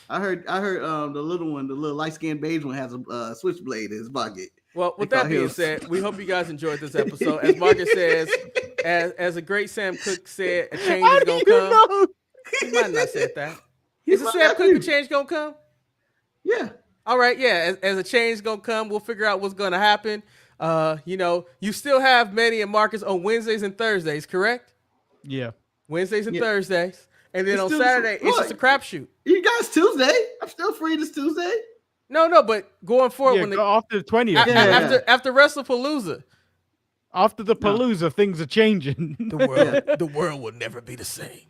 I heard the little one, the little light-skinned beige one has a switchblade in his pocket. Well, with that being said, we hope you guys enjoyed this episode. As Marcus says, as a great Sam Cooke said, a change is gonna come. Know? He might not have said that. Is a Sam Cooke a change gonna come? Yeah. All right, yeah. As a change gonna come, we'll figure out what's gonna happen. You still have Manny and Marcus on Wednesdays and Thursdays, correct? Yeah. Wednesdays and Thursdays. And then It's on still Saturday, it's just a crapshoot. You guys Tuesday? I'm still free this Tuesday. No, but going forward, Yeah, after the 20th. after WrestlePalooza. After the Palooza, things are changing. The world will never be the same.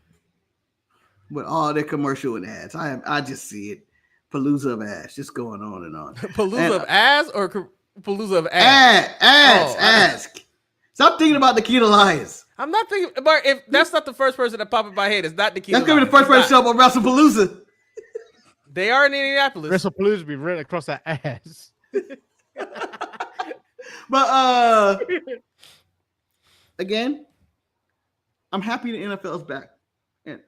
With all their commercial and ads. I just see it. Palooza of ass, just going on and on. Palooza of ass or Palooza of ass? Ass. Stop thinking about Nikita Lyons. I'm not thinking, Mark, if that's not the first person that popped in my head, it's not Nikita. That's gonna be the first person to show up on WrestlePalooza. They are in Indianapolis. WrestlePalooza be right across that ass. But again, I'm happy the NFL is back.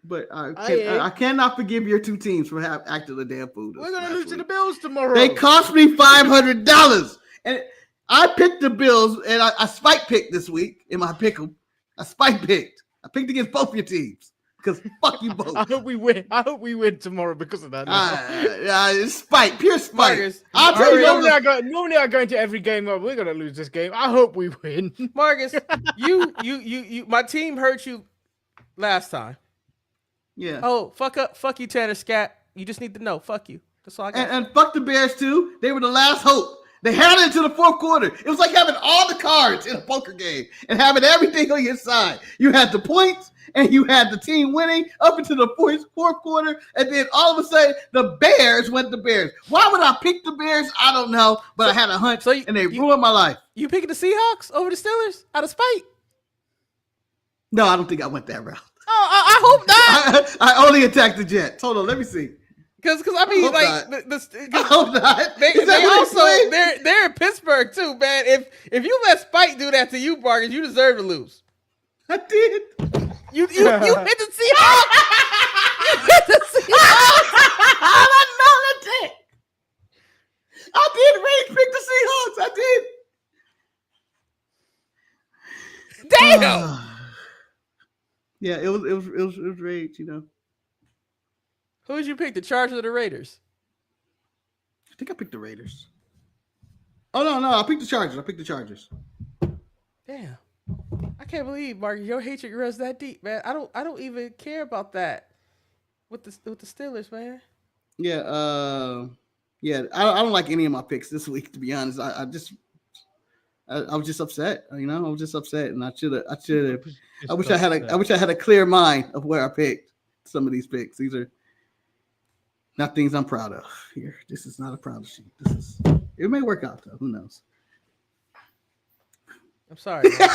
But I cannot forgive your two teams for acting the damn fool. We're gonna lose to the Bills tomorrow. They cost me $500, and I picked the Bills, and I spike picked this week in my pick'em. I spike picked. I picked against both your teams because fuck you both. I hope we win. I hope we win tomorrow because of that. It's spite, pure spite. Marcus, I'll tell you. Normally I go into every game. We're gonna lose this game. I hope we win. Marcus, you, my team hurt you last time. Yeah. Oh, fuck you, Tanner Scat. You just need to know. Fuck you. That's all I got. And fuck the Bears too. They were the last hope. They had it into the fourth quarter. It was like having all the cards in a poker game and having everything on your side. You had the points and you had the team winning up into the fourth quarter, and then all of a sudden the Bears went the Bears. Why would I pick the Bears? I don't know, but I had a hunch, and they ruined my life. You picking the Seahawks over the Steelers out of spite? No, I don't think I went that route. Oh, I hope not. I only attacked the Jets. Hold on, let me see. Because I mean, I hope not. They also they're in Pittsburgh too, man. If you let Spike do that to you, Marcus, you deserve to lose. I did. You hit the Seahawks. You hit the Seahawks. I did rage pick the Seahawks. I did. Damn. Yeah, it was rage, you know. Who did you pick? The Chargers or the Raiders? I think I picked the Raiders. Oh no, I picked the Chargers. Damn. I can't believe, Marcus, your hatred runs that deep, man. I don't even care about that with the Steelers, man. Yeah, I don't like any of my picks this week, to be honest. I was just upset, you know. I was just upset, and I should have. I wish I had a clear mind of where I picked some of these picks. These are not things I'm proud of. Here, this is not a proud sheet. It may work out though. Who knows? I'm sorry. Marcus,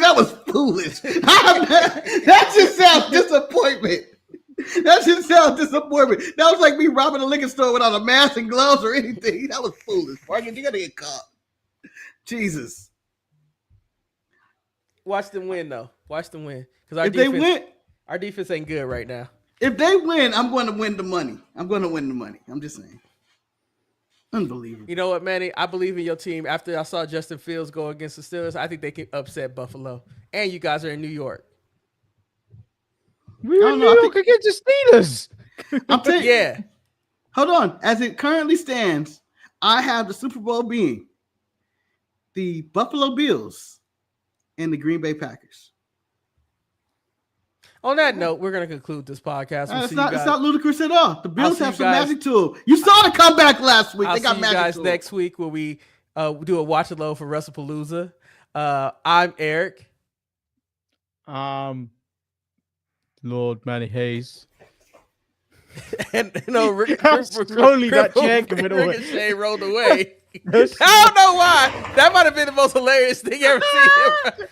that was foolish. That just sounds disappointment. That just sounds disappointment. That was like me robbing a liquor store without a mask and gloves or anything. That was foolish. Marcus, you gotta get caught. Jesus. Watch them win, though. Watch them win. Because our defense ain't good right now. If they win, I'm going to win the money. I'm just saying. Unbelievable. You know what, Manny? I believe in your team. After I saw Justin Fields go against the Steelers, I think they can upset Buffalo. And you guys are in New York. We're in New York against the Steelers. I'm telling you. Yeah. Hold on. As it currently stands, I have the Super Bowl being the Buffalo Bills and the Green Bay Packers. On that note, we're going to conclude this podcast. It's not ludicrous at all. The Bills have some magic tool. You saw the comeback last week. They got magic tool. I'll see you guys next week when we do a watch along for WrestlePalooza. I'm Eric. Lord Manny Hayes. And Ricochet rolled away. I don't know why. That might have been the most hilarious thing ever seen.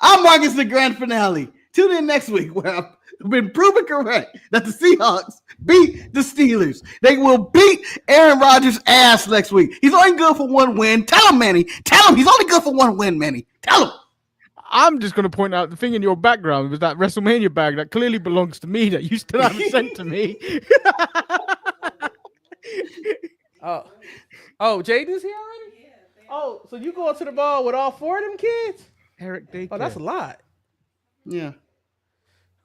I'm Marcus the grand finale. Tune in next week where I've been proven correct that the Seahawks beat the Steelers. They will beat Aaron Rodgers' ass next week. He's only good for one win. Tell him, Manny. Tell him he's only good for one win, Manny. Tell him. I'm just going to point out the thing in your background was that WrestleMania bag that clearly belongs to me that you still haven't sent to me. Oh, Jade is here already? Oh, so you going to the ball with all 4 of them kids? Eric Daycare. Oh, that's a lot. Yeah.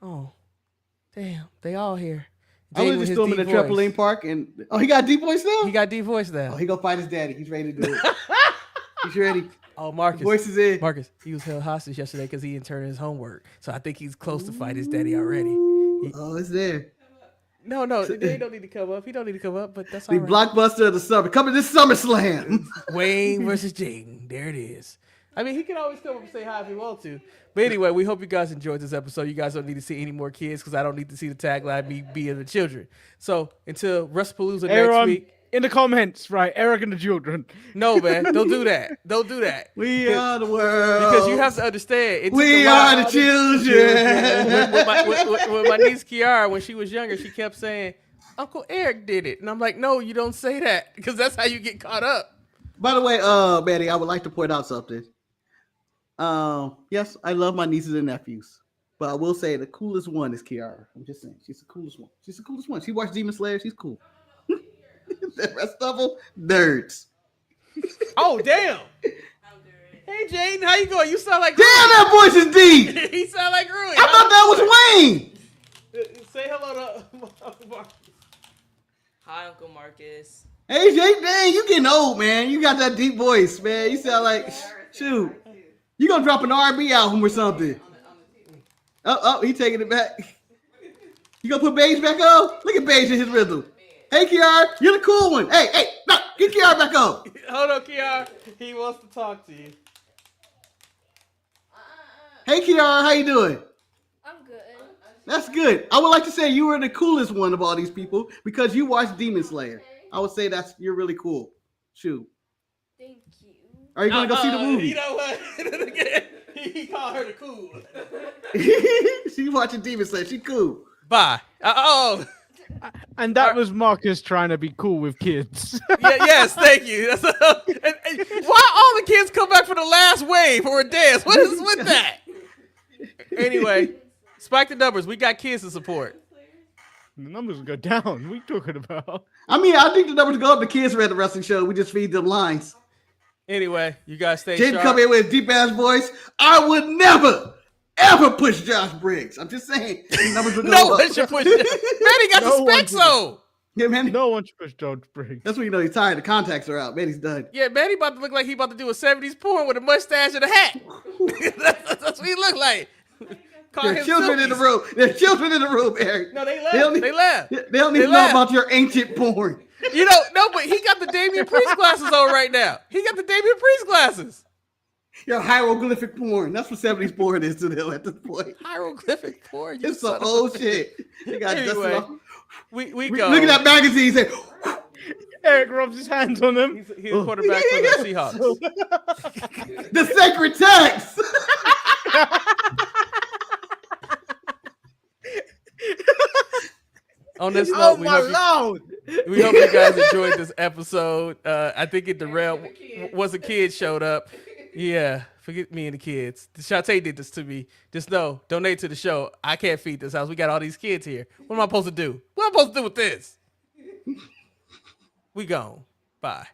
Oh, damn. They all here. I was just filming at trampoline park, and he got a deep voice now. He got deep voice now. Oh, he gonna fight his daddy. He's ready to do it. He's ready. Oh, Marcus. The voice is in. Marcus, he was held hostage yesterday because he didn't turn in his homework. So I think he's close to fight his daddy already. Oh, it's there. No, they don't need to come up. He don't need to come up, but that's all The right. blockbuster of the summer. Coming this SummerSlam. Wayne versus Jaden. There it is. I mean, he can always come up and say hi if he wants to. But anyway, we hope you guys enjoyed this episode. You guys don't need to see any more kids because I don't need to see the tagline me being the children. So until WrestlePalooza next week. In the comments, right? Eric and the children. No, man. Don't do that. Don't do that. We are the world. Because you have to understand. We are the children. With my niece Kiara, when she was younger, she kept saying, Uncle Eric did it. And I'm like, no, you don't say that. Because that's how you get caught up. By the way, Manny, I would like to point out something. Yes, I love my nieces and nephews. But I will say the coolest one is Kiara. I'm just saying. She's the coolest one. She's the coolest one. She watched Demon Slayer. She's cool. The rest of them, nerds. Oh, damn. Hey, Jaden, how you going? You sound like Damn, that voice is deep. He sound like Rui. I thought that was Wayne. Say hello to Marcus. Hi, Uncle Marcus. Hey, Jay, dang, you getting old, man. You got that deep voice, man. You sound like, shoot. You gonna drop an R&B album or something. Oh, he taking it back. You gonna put Beige back on? Look at Beige in his rhythm. Hey, Kiara, you're the cool one. Hey, no, get Kiara back on. Hold on, Kiara. He wants to talk to you. Hey, Kiara, how you doing? I'm good. That's good. I would like to say you were the coolest one of all these people because you watched Demon Slayer. I would say you're really cool. Shoot. Thank you. Are you gonna go see the movie? You know what? He called her the cool. She watching Demon Slayer. She cool. Bye. And that was Marcus trying to be cool with kids. Yes, thank you. And why all the kids come back for the last wave or a dance? What is with that? Anyway, spike the numbers. We got kids to support. The numbers go down. What are you talking about? I mean, I think the numbers go up. The kids are at the wrestling show. We just feed them lines. Anyway, you guys stay Jade sharp. come in with a deep ass voice. I would never, ever push Josh Briggs. I'm just saying. The numbers will go No up. one should push that. Manny got the specs on. Yeah, man. No one should push George Briggs. That's when you know he's tired. The contacts are out. Man, he's done. Yeah, Manny about to look like he about to do a 70s porn with a mustache and a hat. That's what he look like. Call There are him children in the Silkies. room. There are children in the room, Eric. No, they left. They don't need- They left. They don't need They to know left. about your ancient porn. You know, no, but he got the Damian Priest glasses on right now. He got the Damian Priest glasses. Your hieroglyphic porn. That's what 70s porn is to them at this point. Hieroglyphic porn. You It's some son of a- old shit. You got dust it Anyway, off. we go. Look at that magazine. Say, Eric rubs his hands on him. He's a quarterback for the Seahawks. the sacred text. On this Oh note, my lord! we hope you guys enjoyed this episode. I think it derailed once a kid showed up. Yeah, forget me and the kids. Shantae did this to me. Just know, donate to the show. I can't feed this house. We got all these kids here. What am I supposed to do? What am I supposed to do with this? We gone. Bye.